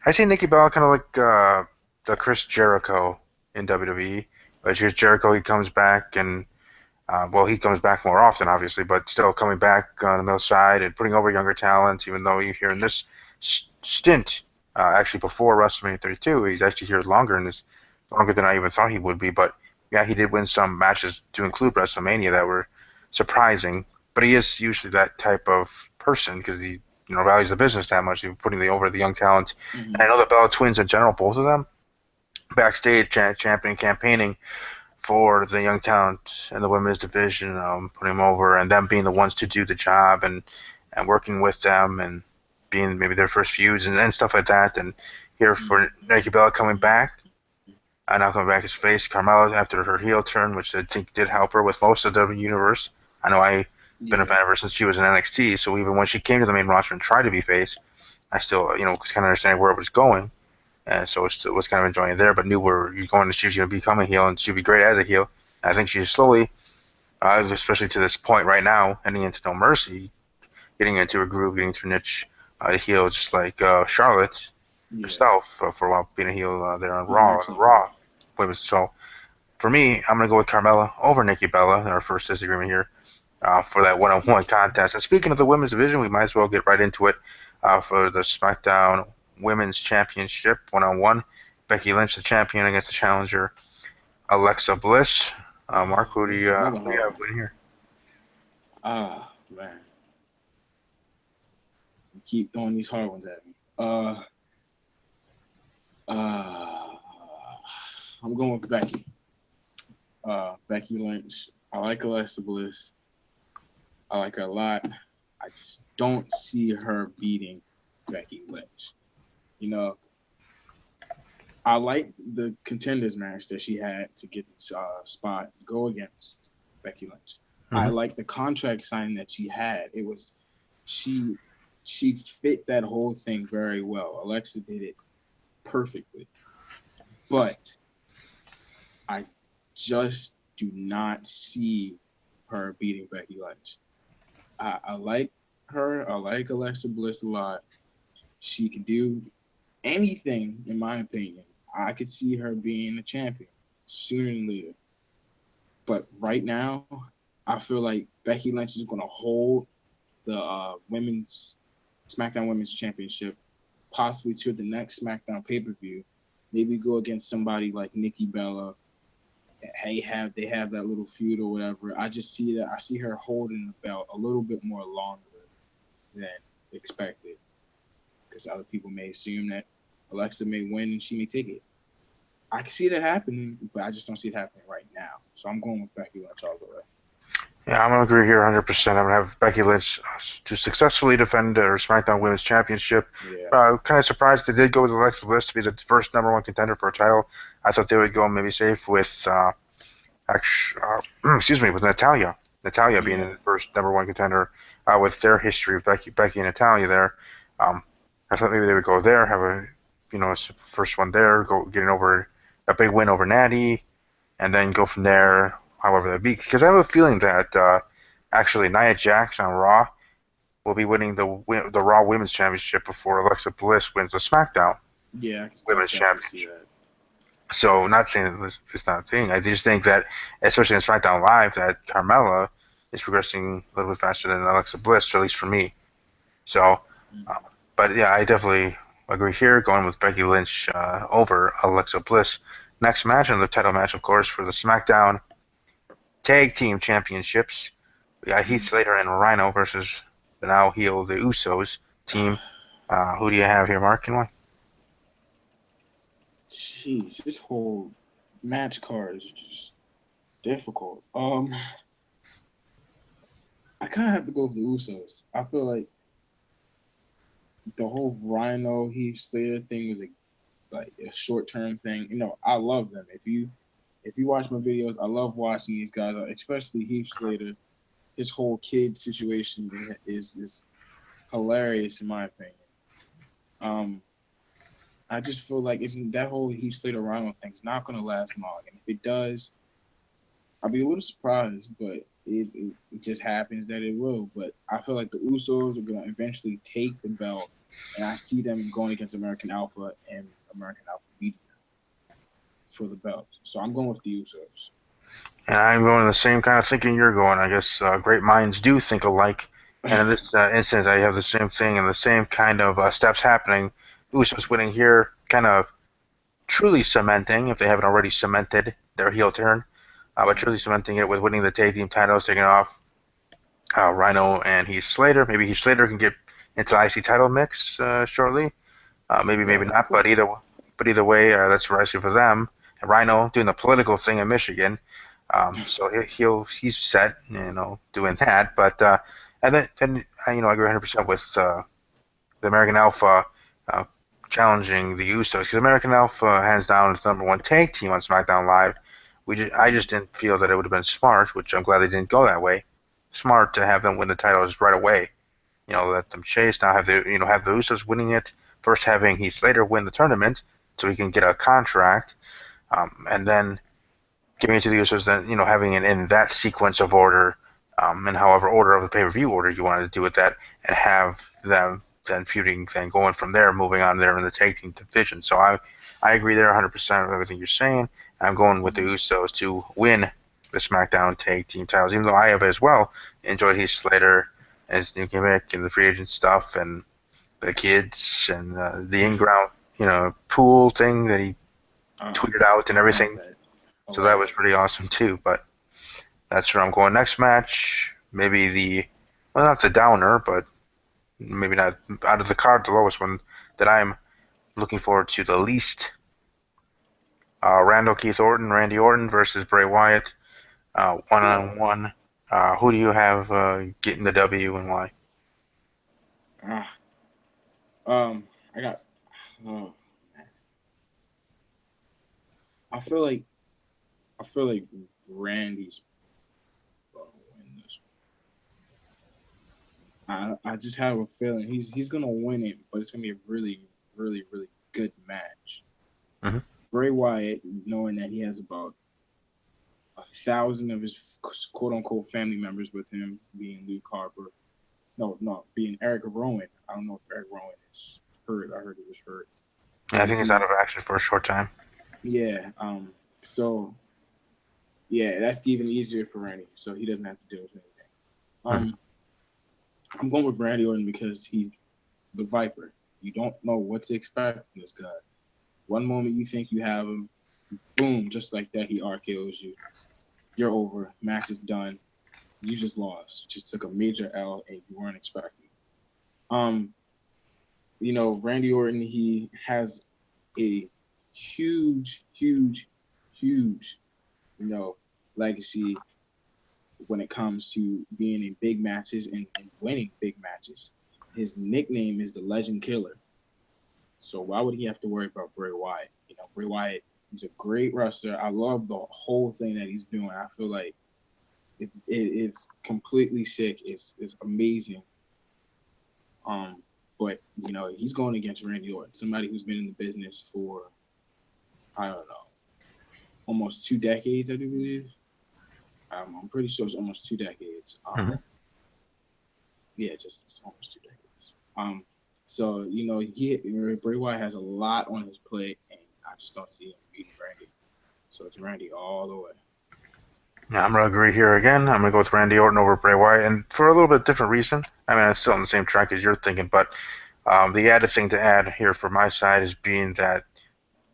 I see Nikki Bella kind of like the Chris Jericho in WWE. But here's Jericho, he comes back and well, he comes back more often, obviously, but still coming back on the middle side and putting over younger talent. Even though you're here in this stint, actually before WrestleMania 32, he's actually here longer and is longer than I even thought he would be. But yeah, he did win some matches to include WrestleMania that were surprising. But he is usually that type of person because he values the business that much. He's putting the over the young talent. And I mm-hmm. know the Bella Twins in general, both of them, backstage championing, campaigning for the young talent in the women's division, putting them over, and them being the ones to do the job and working with them and being maybe their first feuds and stuff like that. And here for Nikki Bella coming back, now coming back as face, Carmella after her heel turn, which I think did help her with most of the universe. I know I've been a Yeah. fan of her since she was in NXT, so even when she came to the main roster and tried to be face, I still, was kind of understanding where it was going. And so it was kind of enjoying it there, but knew where you're going. She was going to become a heel, and she'd be great as a heel. I think she's slowly, especially to this point right now, heading into No Mercy, getting into her groove, getting into her niche, heel, just like Charlotte Yeah. herself for a while, being a heel there on She's an Raw, excellent heel. Raw women. So for me, I'm gonna go with Carmella over Nikki Bella in our first disagreement here for that one-on-one contest. And speaking of the women's division, we might as well get right into it for the SmackDown Women's Championship one-on-one. Becky Lynch, the champion, against the challenger Alexa Bliss. Mark, This is another who do you hard have one. win here? Man. You keep throwing these hard ones at me. Uh, I'm going with Becky. Becky Lynch. I like Alexa Bliss. I like her a lot. I just don't see her beating Becky Lynch. You know, I liked the contenders match that she had to get this spot go against Becky Lynch. I Mm-hmm. liked the contract signing that she had. It was she she fit that whole thing very well. Alexa did it perfectly, but I just do not see her beating Becky Lynch. I like her. I like Alexa Bliss a lot. She can do anything, in my opinion. I could see her being a champion sooner than later. But right now, I feel like Becky Lynch is going to hold the women's SmackDown Women's Championship possibly to the next SmackDown pay per view. Maybe go against somebody like Nikki Bella. They have that little feud or whatever. I just see that I see her holding the belt a little bit more longer than expected because other people may assume that Alexa may win and she may take it. I can see that happening, but I just don't see it happening right now. So I'm going with Becky Lynch all the way. Yeah, I'm gonna agree here 100%. I'm gonna have Becky Lynch to successfully defend her SmackDown Women's Championship. Yeah, Kind of surprised they did go with Alexa Bliss to be the first number one contender for a title. I thought they would go maybe safe with, excuse me, with Natalia. Natalia being yeah, the first number one contender with their history of Becky and Natalia there. Um, I thought maybe they would go there, have a, first one there, go getting over a big win over Natty, and then go from there, however that be. Because I have a feeling that actually Nia Jax on Raw will be winning the Raw Women's Championship before Alexa Bliss wins the SmackDown yeah. I can still Women's definitely see Championship. that. So, not saying that it's not a thing. I just think that, especially in SmackDown Live, that Carmella is progressing a little bit faster than Alexa Bliss, at least for me. So, uh, Mhm. but yeah, I definitely agree here, going with Becky Lynch over Alexa Bliss. Next match, and the title match, of course, for the SmackDown Tag Team Championships. We got Heath Mhm. Slater and Rhino versus the now heel the Usos team. Who do you have here, Mark? And why? Jeez, this whole match card is just difficult. I kind of have to go with the Usos. I feel like the whole Rhino Heath Slater thing was like a short term thing. I love them. If you watch my videos, I love watching these guys, especially Heath Slater. His whole kid situation is hilarious in my opinion. Um, I just feel like isn't that whole Heath Slater Rhino thing's not gonna last long, and if it does, I'll be a little surprised, but it just happens that it will. But I feel like the Usos are gonna eventually take the belt, and I see them going against American Alpha and American Alpha Media for the belt. So I'm going with the Usos. And I'm going the same kind of thinking you're going. I guess great minds do think alike. And in this instance, I have the same thing and the same kind of steps happening. Usos winning here, kind of truly cementing, if they haven't already cemented their heel turn, but truly cementing it with winning the tag team titles, taking off Rhino and Heath Slater. Maybe Heath Slater can get into the IC title mix shortly. Maybe, Yeah, maybe that'd be not. cool. But either way, that's what I see for them. And Rhino doing the political thing in Michigan. So he's set, doing that. But and then I agree 100% with the American Alpha uh, challenging the Usos because American Alpha hands down is the number one tag team on SmackDown Live. I just didn't feel that it would have been smart, which I'm glad they didn't go that way. Smart to have them win the titles right away. Let them chase. Now have the Usos winning it. First having Heath Slater win the tournament so he can get a contract, and then giving it to the Usos. Then having it in that sequence of order, and however order of the pay-per-view order you wanted to do with that, and have them then feuding, then going from there, moving on there in the tag team division. So I agree there 100% with everything you're saying. I'm going with the Mhm. Usos to win the SmackDown tag team titles, even though I have as well enjoyed Heath Slater and his new gimmick and the free agent stuff and the kids and the in-ground pool thing that he tweeted out and I found everything. that So that was pretty hilarious. awesome too. But that's where I'm going. Next match, maybe well, not the downer, but maybe not out of the card, the lowest one that I'm looking forward to the least. Randall Keith Orton, Randy Orton versus Bray Wyatt, one on Oh, one. Who do you have getting the W and why? ah, I got. Oh, man. I feel like I feel like Randy's gonna win this one. I just have a feeling he's gonna win it, but it's gonna be a really, really, really good match. Hmm. Bray Wyatt, knowing that he has about 1,000 of his quote unquote family members with him, being Luke Harper. No, no, being Eric Rowan. I don't know if Eric Rowan is hurt. I heard he was hurt. Yeah, But I if think he's out he, of action for a short time. yeah, so yeah, that's even easier for Randy. So he doesn't have to deal with anything. Hmm. Um, I'm going with Randy Orton because he's the Viper. You don't know what to expect from this guy. One moment you think you have him, boom, just like that, he RKO's you. You're over. Match is done. You just lost. You just took a major L and you weren't expecting. Um, Randy Orton, he has a huge, huge, huge, legacy when it comes to being in big matches and winning big matches. His nickname is the Legend Killer. So why would he have to worry about Bray Wyatt? You know, Bray Wyatt, he's a great wrestler. I love the whole thing that he's doing. I feel like it is completely sick. It's amazing. Um, but you know, he's going against Randy Orton, somebody who's been in the business for I don't know, almost 2 decades, I do believe. I'm pretty sure it's almost 2 decades. Hmm. Yeah, just it's almost 2 decades. So you know, Bray Wyatt has a lot on his plate, and I just don't see him beating Randy. So it's Randy all the way. Yeah, I'm gonna agree here again. I'm gonna go with Randy Orton over Bray Wyatt, and for a little bit different reason. I mean, I'm still on the same track as you're thinking, but the added thing to add here for my side is being that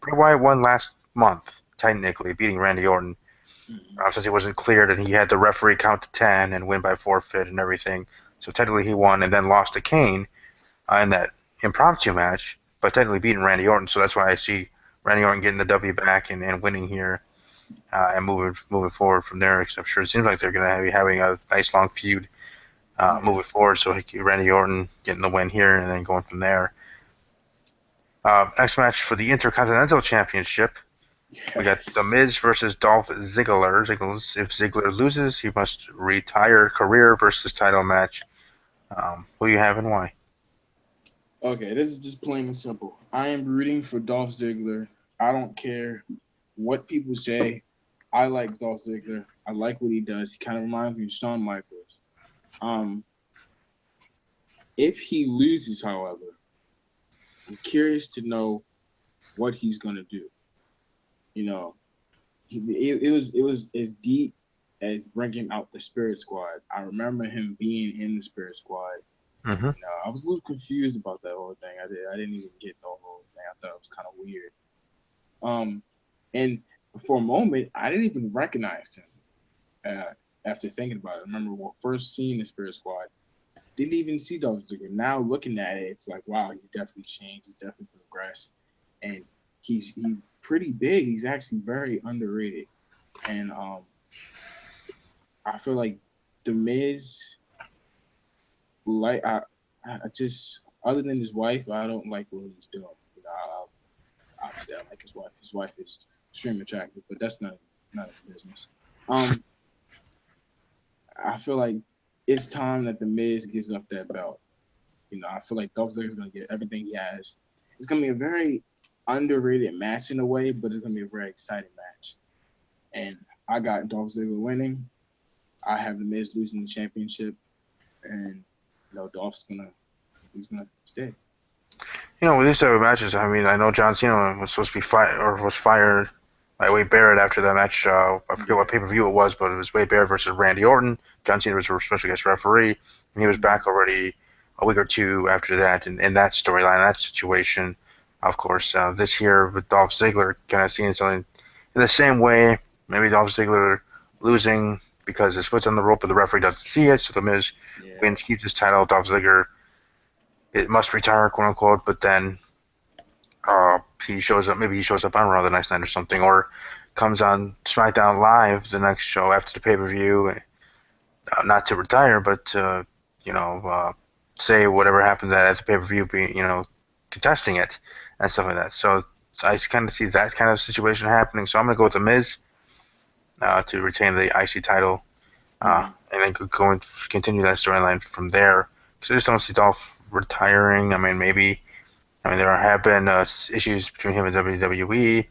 Bray Wyatt won last month, technically beating Randy Orton, Mm-hmm. since he wasn't cleared and he had the referee count to 10 and win by forfeit and everything. So technically he won and then lost to Kane in that impromptu match, but technically beating Randy Orton. So that's why I see Randy Orton getting the W back and winning here and moving forward from there. Because I'm sure it seems like they're going to be having a nice long feud Yeah. moving forward. So Randy Orton getting the win here and then going from there. Next match for the Intercontinental Championship. We got The Yes. Miz versus Dolph Ziggler. If Ziggler loses, he must retire career versus title match. Who you have and why? Okay, this is just plain and simple. I am rooting for Dolph Ziggler. I don't care what people say. I like Dolph Ziggler. I like what he does. He kind of reminds me of Shawn Michaels. Um, if he loses, however, I'm curious to know what he's gonna do. You know, it was as deep as bringing out the Spirit Squad. I remember him being in the Spirit Squad. Mm-hmm. You know, I was a little confused about that whole thing. I didn't even get the whole thing. I thought it was kind of weird. Um, and for a moment, I didn't even recognize him. After thinking about it, I remember when first seeing the Spirit Squad, didn't even see Dolph Ziggler. Now looking at it, it's like, wow, he's definitely changed. He's definitely progressed, and he's pretty big. He's actually very underrated, and I feel like the Miz, like I just other than his wife, I don't like what he's doing. You know, obviously I like his wife. His wife is extremely attractive, but that's not a business. Um, I feel like it's time that the Miz gives up that belt. You know, I feel like Dolph Ziggler is going to get everything he has. It's going to be a very underrated match in a way, but it's going to be a very exciting match. And I got Dolph Ziggler winning. I have the Miz losing the championship, and you know he's gonna stay. With these type of matches, I mean, I know John Cena was supposed to be fired or was fired by Wade Barrett after that match. I forget what Yeah. pay-per-view it was, but it was Wade Barrett versus Randy Orton. John Cena was a special guest referee, and he was Mm-hmm. back already a week or two after that in that storyline, that situation. Of course, this year with Dolph Ziggler, kind of seeing something in the same way. Maybe Dolph Ziggler losing because his foot's on the rope, but the referee doesn't see it, so the Miz Yeah. wins, keeps his title. Dolph Ziggler it must retire, quote unquote, but then he shows up. Maybe he shows up on Raw the next night or something, or comes on SmackDown Live the next show after the pay per view, not to retire, but you know, uh, say whatever happened at the pay per view, being contesting it and stuff like that. So I kind of see that kind of situation happening. So I'm gonna go with the Miz to retain the IC title, Mm-hmm. and then go and continue that storyline from there. Because I just don't see Dolph retiring. I mean, maybe. I mean, there have been issues between him and WWE.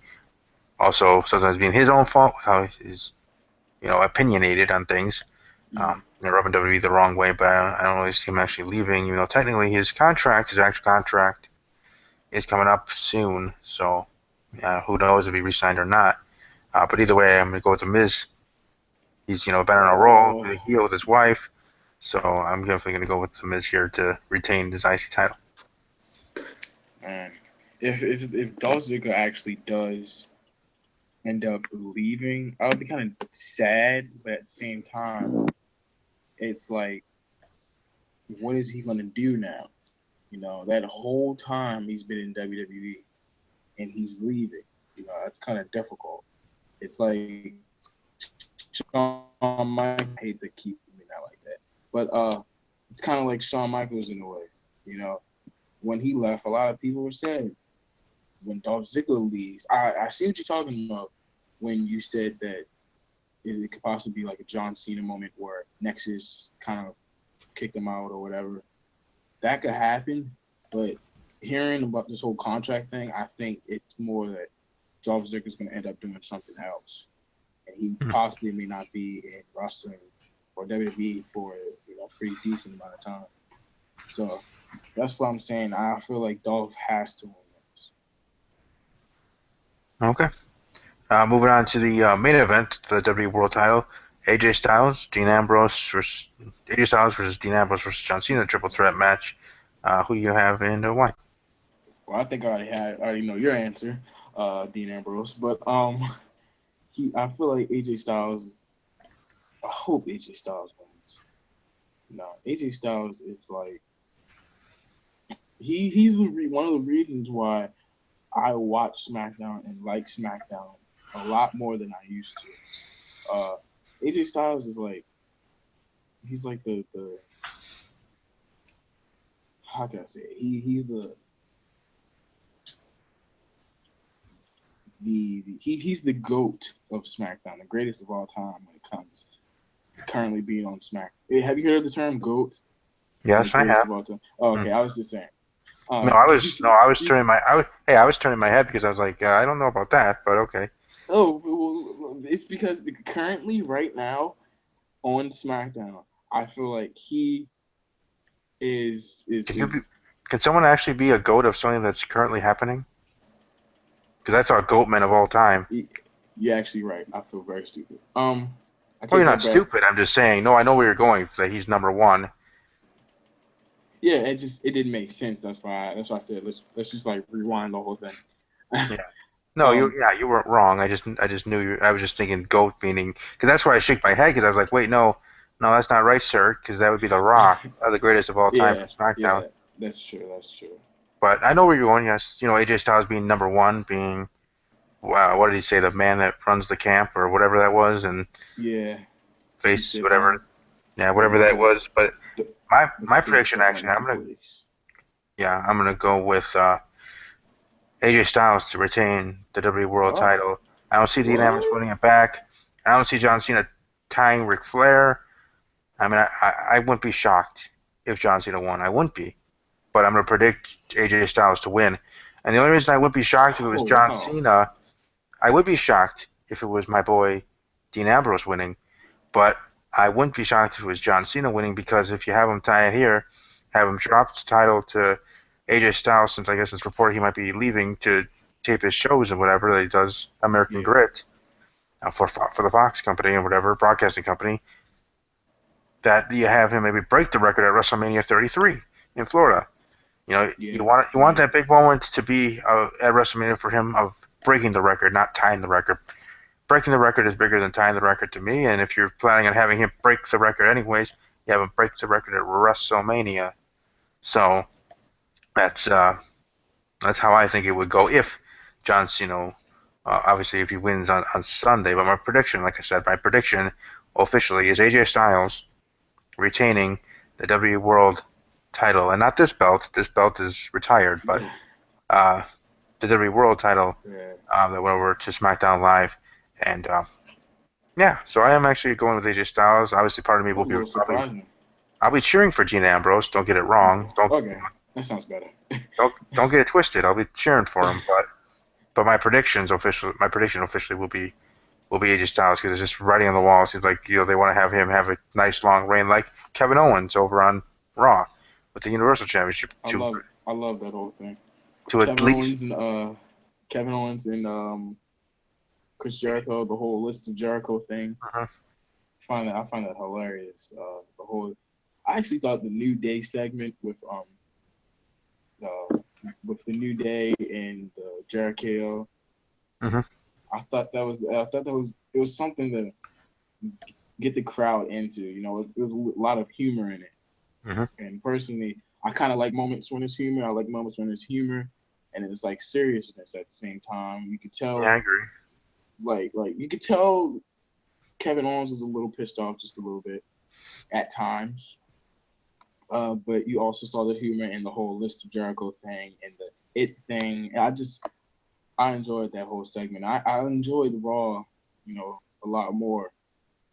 Also, sometimes being his own fault with how he's opinionated on things. Mm-hmm. Rubbing WWE the wrong way, but I don't really see him actually leaving. Even though technically his actual contract, is coming up soon. So who knows if he resigned or not. But either way, I'm gonna go with the Miz. He's been on a roll, Oh the heel with his wife. So I'm definitely gonna go with the Miz here to retain his IC title. man, if Dolph Ziggler actually does end up leaving, I would be kind of sad, but at the same time, it's like, what is he gonna do now? You know, that whole time he's been in WWE and he's leaving. You know, that's kind of difficult. It's like 2 years Shawn Michaels. I hate to keep me that like that, but it's kind of like Shawn Michaels in a way. You know, when he left, a lot of people were sad. When Dolph Ziggler leaves, I see what you're talking about when you said that it could possibly be like a John Cena moment where Nexus kind of kicked him out or whatever. That could happen, but hearing about this whole contract thing, I think it's more that Dolph Ziggler is going to end up doing something else, and he Hmm. possibly may not be in wrestling or WWE for a pretty decent amount of time. So that's what I'm saying. I feel like Dolph has to win this. Okay. Moving on to the main event, the WWE World Title. AJ Styles, Dean Ambrose versus AJ Styles versus Dean Ambrose versus John Cena triple threat match. Who do you have and why? Well, I think I already know your answer, Dean Ambrose, but I feel like AJ Styles. I hope AJ Styles wins. No, AJ Styles is like he's one of the reasons why I watch SmackDown and like SmackDown a lot more than I used to. AJ Styles is like he's like the how can I say it? He's he's the goat of SmackDown, the greatest of all time when it comes to currently being on Smack. Have you heard of the term goat? Like Yes, I greatest have. of all time. Oh, Hmm. okay, I was just saying. No, I was no, He's, I was he's turning my hey, I was turning my head because I was like, I don't know about that, but okay. oh well, it's because currently right now on SmackDown, I feel like he Can you be? is Can someone actually be a goat of something that's currently happening? Because that's our goat man of all time. you're actually right. I feel very stupid. I Well, take you're not that back. stupid. I'm just saying. No, I know where you're going. That he's number one. Yeah, it didn't make sense. That's why I said let's just like rewind the whole thing. Yeah. No, you um, yeah, you weren't wrong. I just knew you. I was just thinking goat meaning because that's why I shook my head because I was like, wait, no, no, that's not right, sir. Because that would be The Rock, the greatest of all time yeah, for SmackDown. yeah, that's true. That's true. But I know where you're going. Yes, AJ Styles being number one, being wow, what did he say? The man that runs the camp or whatever that was, and Yeah, he face said whatever, yeah, whatever that the was. But the my the my face prediction that actually, runs the place. I'm gonna go with AJ Styles to retain the WWE World Oh, Title. I don't see Dean Ambrose what? winning it back. I don't see John Cena tying Ric Flair. I mean, I wouldn't be shocked if John Cena won. I wouldn't be, but I'm gonna predict AJ Styles to win. And the only reason I wouldn't be shocked if it was Oh John wow. Cena, I would be shocked if it was my boy Dean Ambrose winning. But I wouldn't be shocked if it was John Cena winning because if you have him tie it here, have him drop the title to AJ Styles, since I guess it's reported he might be leaving to tape his shows and whatever that he does American Yeah, Grit for the Fox company and whatever broadcasting company, that you have him maybe break the record at WrestleMania 33 in Florida. yeah, You want yeah, that big moment to be at WrestleMania for him of breaking the record, not tying the record. Breaking the record is bigger than tying the record to me, and if you're planning on having him break the record anyways, you have him break the record at WrestleMania. So that's uh, that's how I think it would go if John Cena, obviously if he wins on Sunday. But my prediction, like I said, my prediction officially is AJ Styles retaining the WWE World Title, and not this belt. This belt is retired, but uh, the WWE World Title yeah. that went over to SmackDown Live, and yeah, so I am actually going with AJ Styles. Obviously, part of me will That's a be little surprising. I'll be cheering for Dean Ambrose. Don't get it wrong. Okay, that sounds better. Don't get it twisted. I'll be cheering for him, but my prediction officially will be AJ Styles because it's just writing on the wall. It seems like they want to have him have a nice long reign like Kevin Owens over on Raw with the Universal Championship I love that whole thing. to at Kevin least. Owens and Kevin Owens and Chris Jericho, the whole list of Jericho thing. Uh-huh. I find that hilarious. The whole I actually thought the New Day segment uh, with the New Day and Jericho. Hmm. I thought that was it was something to get the crowd into. It was a lot of humor in it. Hmm. And personally, I kind of like moments when there's humor. I like moments when there's humor, and it's like seriousness at the same time. You could Yeah, I tell, agree. like you could tell Kevin Owens is a little pissed off, just a little bit at times. But you also saw the humor in the whole List of Jericho thing and the it thing. I enjoyed that whole segment. I enjoyed Raw, a lot more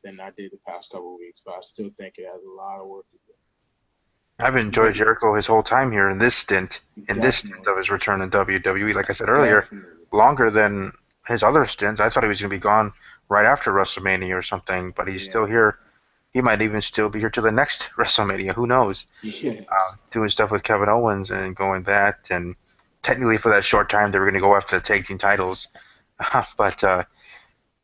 than I did the past couple of weeks, but I still think it has a lot of work to I've do. But enjoyed Jericho his whole time here in this stint definitely, of his return in WWE. Like I said earlier, definitely, longer than his other stints. I thought he was going to be gone right after WrestleMania or something, but he's still yeah, here. He might even still be here to the next WrestleMania. Who knows? yes, Doing stuff with Kevin Owens and going that, and technically for that short time they were going to go after the tag team titles. But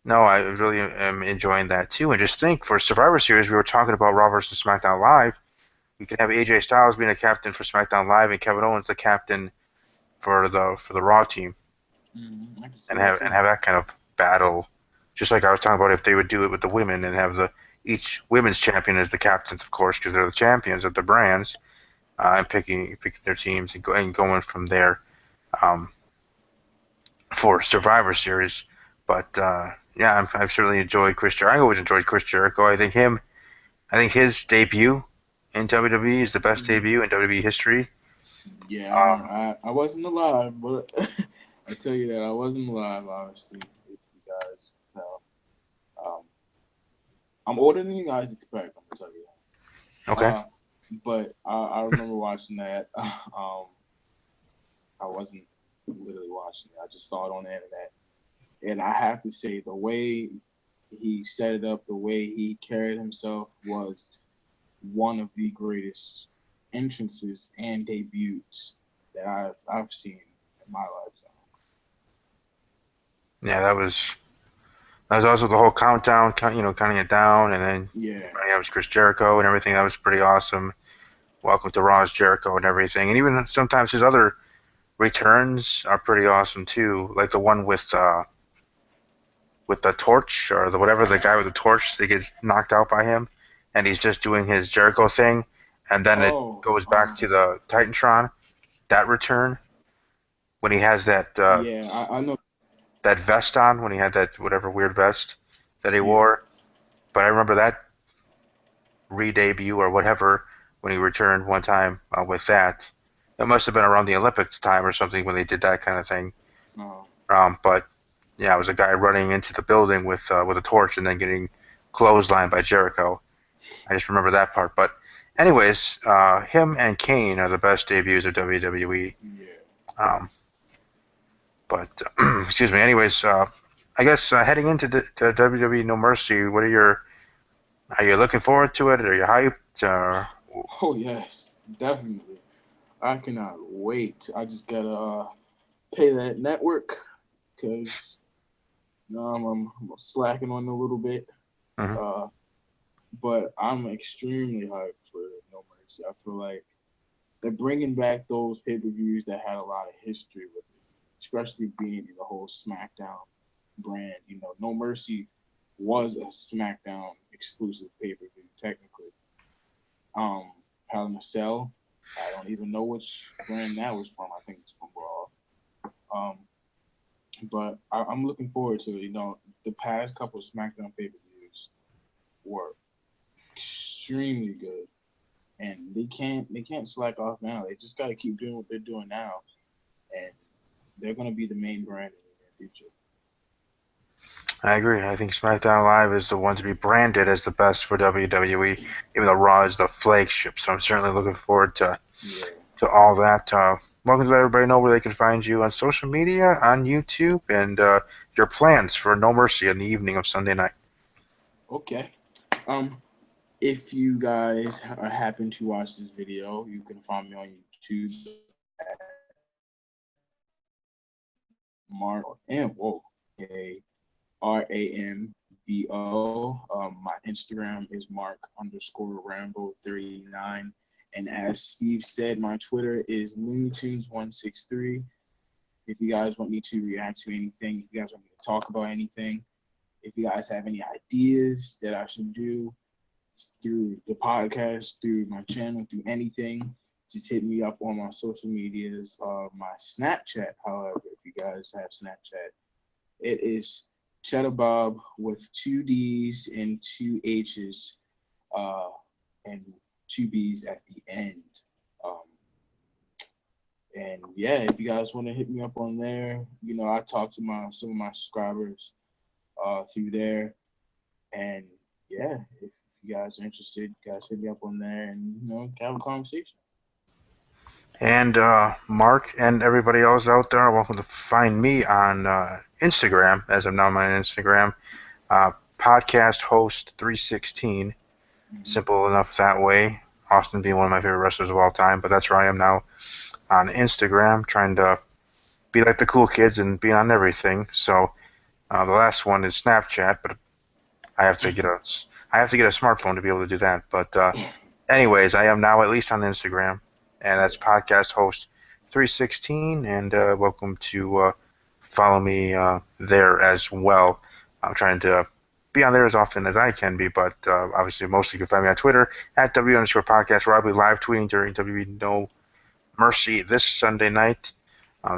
no, I really am enjoying that too. And just think, for Survivor Series, we were talking about Raw versus SmackDown Live. You can have AJ Styles being a captain for SmackDown Live and Kevin Owens the captain for the Raw team, I can see that and too. have that kind of battle. Just like I was talking about, if they would do it with the women and have the each women's champion as the captains, of course, because they're the champions of the brands, and picking their teams and going from there um, for Survivor Series. But yeah, I've certainly enjoyed Chris Jericho. I always enjoyed Chris Jericho. I think his debut in WWE is the best Mhm. debut in WWE history. Yeah, Um, I wasn't alive, but I tell you that I wasn't alive. Obviously, if you guys can tell, um, I'm older than you guys expect. I'm gonna tell you that. okay. But I remember watching that. I wasn't literally watching it. I just saw it on the internet, and I have to say the way he set it up, the way he carried himself was one of the greatest entrances and debuts that I've seen in my lifetime. Yeah, that was also the whole countdown, counting it down, and then Yeah. yeah, it was Chris Jericho and everything. That was pretty awesome. Welcome to Raw's Jericho and everything, and even sometimes his other returns are pretty awesome too, like the one with the torch or the whatever, the guy with the torch that gets knocked out by him, and he's just doing his Jericho thing, and then it Oh, goes back to the Titantron. That return when he has yeah. I know. that vest on, when he had that whatever weird vest that he Yeah. wore. But I remember that re-debut or whatever when he returned one time with that. It must have been around the Olympics time or something when they did that kind of thing. Uh, But yeah, it was a guy running into the building with a torch and then getting clotheslined by Jericho. I just remember that part. But anyways, him and Kane are the best debuts of WWE. yeah. Um, but excuse me. Anyways, I guess heading into to WWE No Mercy, what are you looking forward to it? Are you hyped? Oh yes, definitely. I cannot wait. I just gotta pay that network because I'm slacking on it a little bit. Mhm. Uh, but I'm extremely hyped for No Mercy. I feel like they're bringing back those pay per views that had a lot of history with it, especially being in the whole SmackDown brand. No Mercy was a SmackDown exclusive pay per view technically. Um, Hell in a Cell. I don't even know which brand that was from. I think it's from Raw. Um, but I'm looking forward to it. The past couple of SmackDown pay per views were extremely good, and they can't slack off now. They just got to keep doing what they're doing now, and they're gonna be the main brand in the near future. I agree. I think SmackDown Live is the one to be branded as the best for WWE, even though Raw is the flagship. So I'm certainly looking forward Yeah. to all that. Welcome to let everybody know where they can find you on social media, on YouTube, and your plans for No Mercy in the evening of Sunday night. Okay. Um, if you guys happen to watch this video, you can find me on YouTube at Mark My Instagram is Mark_Ramble39. And as Steve said, my Twitter is Looney Tunes163. If you guys want me to react to anything, if you guys want me to talk about anything, if you guys have any ideas that I should do through the podcast, through my channel, through anything, just hit me up on my social medias. My Snapchat, however, if you guys have Snapchat, it is Cheddar Bob with two D's and two H's, uh, and two B's at the end. Um, and yeah, if you guys want to hit me up on there, I talk to my some of my subscribers through there. And yeah, if you guys are interested, guys hit me up on there and have a conversation. And Mark and everybody else out there are welcome to find me on Instagram, as I'm now on my Instagram, uh, podcast host 316. Mm-hmm. Simple enough that way. Austin being one of my favorite wrestlers of all time, but that's where I am now on Instagram, trying to be like the cool kids and be on everything. So the last one is Snapchat, but I have to get a I have to get a smartphone to be able to do that. But anyways, I am now at least on Instagram, and that's podcast host 316, and welcome to follow me there as well. I'm trying to be on there as often as I can be, but obviously mostly you can find me on Twitter at W underscore podcast, where I'll be live tweeting during WWE No Mercy this Sunday night.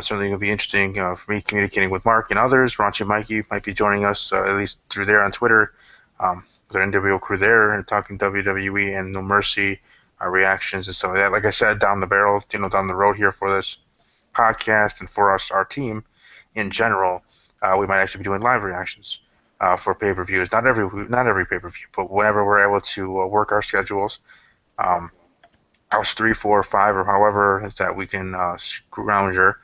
Certainly going to be interesting for me communicating with Mark and others. Raunchy Mikey might be joining us at least through there on Twitter with our NWO crew there and talking WWE and No Mercy reactions and stuff like that. Like I said, down the barrel, down the road here for this podcast and for us, our team in general, we might actually be doing live reactions for pay-per-views. Not every pay-per-view, but whenever we're able to work our schedules. Um, Definitely. House 3, 4, 5, or however that we can scrounge or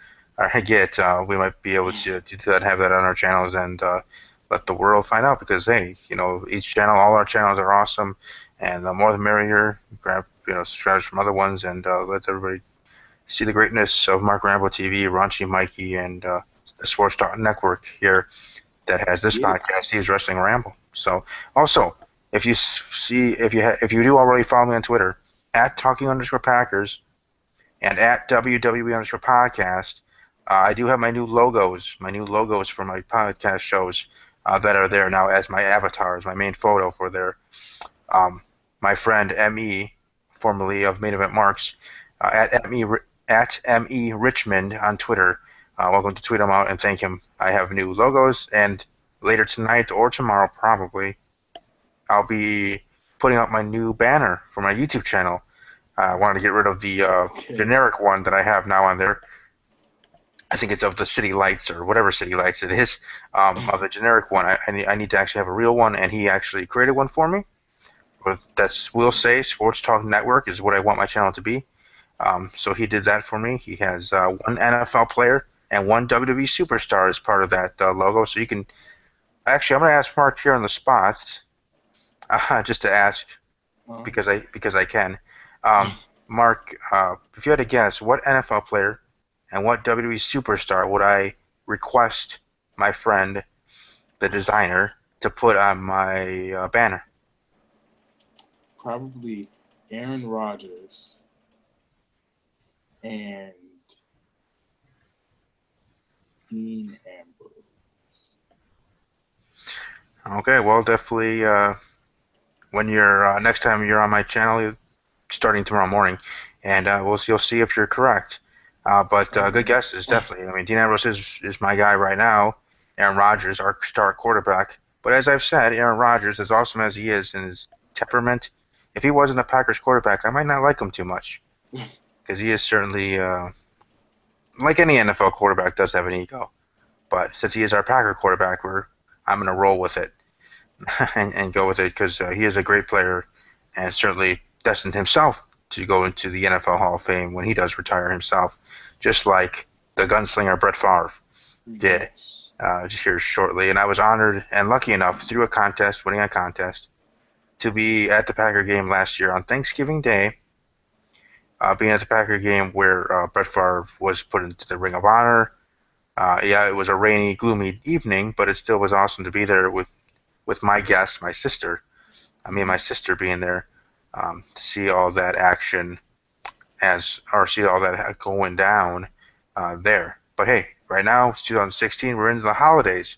get, we might be able to do that, have that on our channels, and let the world find out. Because hey, each channel, all our channels are awesome, and the more the merrier. Grab subscribers from other ones, and let everybody see the greatness of Mark Rambo TV, Raunchy Mikey, and the Sports Talk Network here that has Let's this get it. podcast, Steve's Wrestling Ramble. So also, if you see, if you do already follow me on Twitter at talking underscore Packers and at WWE underscore podcast, I do have my new logos for my podcast shows that are there now as my avatars, my main photo for their um, my friend Me, formerly of Main Event Marks, at Me Richmond on Twitter. Welcome to tweet him out and thank him. I have new logos, and later tonight or tomorrow probably I'll be putting out my new banner for my YouTube channel. I wanted to get rid of the Okay. generic one that I have now on there. I think it's of the City Lights or whatever City Lights it is. Of the generic one, I need to actually have a real one, and he actually created one for me. But that's That's will good. say Sports Talk Network is what I want my channel to be. So he did that for me. He has one NFL player and one WWE superstar as part of that logo. So you can actually, I'm going to ask Mark here on the spot, just to ask Uh, because I can. Um, Mark, if you had to guess, what NFL player and what WWE superstar would I request my friend, the designer, to put on my banner? Probably Aaron Rodgers and Dean Ambrose. Okay, well, definitely when you're next time you're on my channel, starting tomorrow morning, and you'll see if you're correct. But All good right. guesses, definitely. I mean, Dean Ambrose is my guy right now. Aaron Rodgers, our star quarterback. But as I've said, Aaron Rodgers, as awesome as he is in his temperament, if he wasn't a Packers quarterback, I might not like him too much because he is certainly, like any NFL quarterback, does have an ego. But since he is our Packer quarterback, I'm gonna roll with it and go with it because he is a great player and certainly destined himself to go into the NFL Hall of Fame when he does retire himself, just like the gunslinger Brett Favre did Yes. here shortly. And I was honored and lucky enough through a contest, winning a contest, to be at the Packer game last year on Thanksgiving Day. Being at the Packer game where Brett Favre was put into the Ring of Honor. Yeah, it was a rainy, gloomy evening, but it still was awesome to be there with my guest, my sister, me and my Mm-hmm. sister being there to see all that action or see all that going down there. But hey, right now it's 2016. We're into the holidays.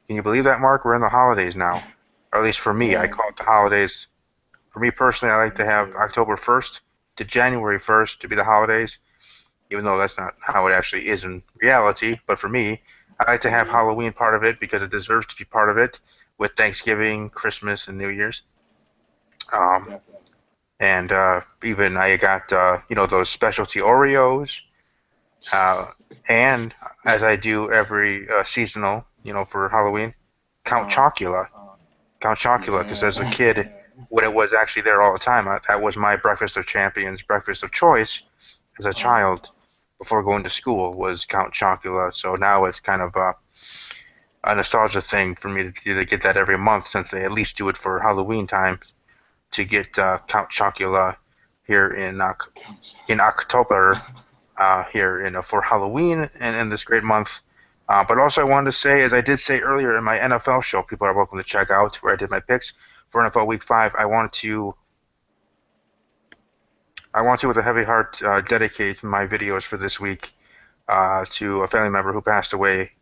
Can you believe that, Mark? We're in the holidays now, or at least for me, I Yeah. call it the holidays. For me personally, I like Me to have too. October 1st to January 1st to be the holidays, even though that's not how it actually is in reality. But for me, I like to have Mm-hmm. Halloween part of it because it deserves to be part of it with Thanksgiving, Christmas, and New Year's. Um, Definitely. and even I got those specialty Oreos, uh, and as I do every seasonal, for Halloween, Count Uh, Chocula. uh, Count Chocula, because as a yeah. kid, when it was actually there all the time, that was my breakfast of champions, breakfast of choice as a uh, child before going to school was Count Chocula. So now it's kind of a nostalgia thing for me to get that every month since they at least do it for Halloween time to get Count Chocula here in October here for Halloween and in this great month. But also, I wanted to say, as I did say earlier in my NFL show, people are welcome to check out where I did my picks for NFL Week 5. I want to, with a heavy heart, dedicate my videos for this week to a family member who passed away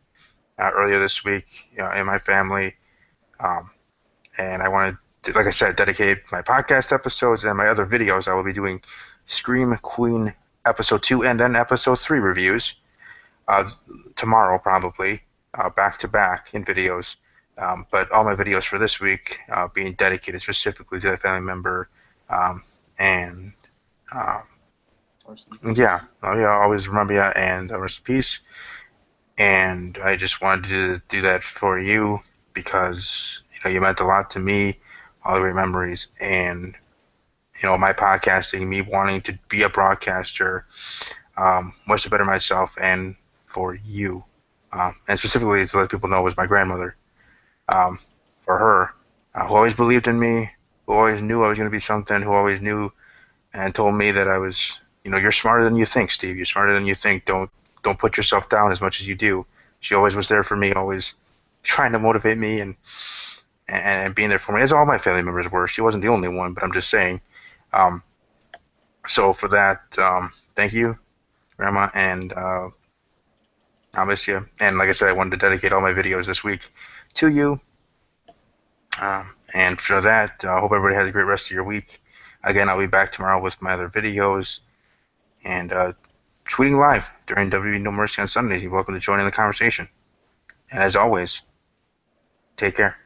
earlier this week in my family. Um, and I wanted to, like I said, dedicate my podcast episodes and my other videos. I will be doing Scream Queen episode 2 and then episode 3 reviews uh, tomorrow, probably, back to back in videos. But all my videos for this week being dedicated specifically to the family member. Um, and uh, Rest in yeah, peace. oh, yeah, always remember you and rest in peace. And I just wanted to do that for you because you meant a lot to me, all the great memories, and my podcasting, me wanting to be a broadcaster, was to better myself and for you, and specifically to let people know was my grandmother. Um, for her, who always believed in me, who always knew I was going to be something, who always knew and told me that I was, you're smarter than you think, Steve. You're smarter than you think. Don't put yourself down as much as you do. She always was there for me, always trying to motivate me and being there for me, as all my family members were. She wasn't the only one, but I'm just saying. Um, so for that, thank you, Grandma, and I'll miss you. And like I said, I wanted to dedicate all my videos this week to you. And for that, I hope everybody has a great rest of your week. Again, I'll be back tomorrow with my other videos and tweeting live during WWE No Mercy on Sundays. You're welcome to join in the conversation. And as always, take care.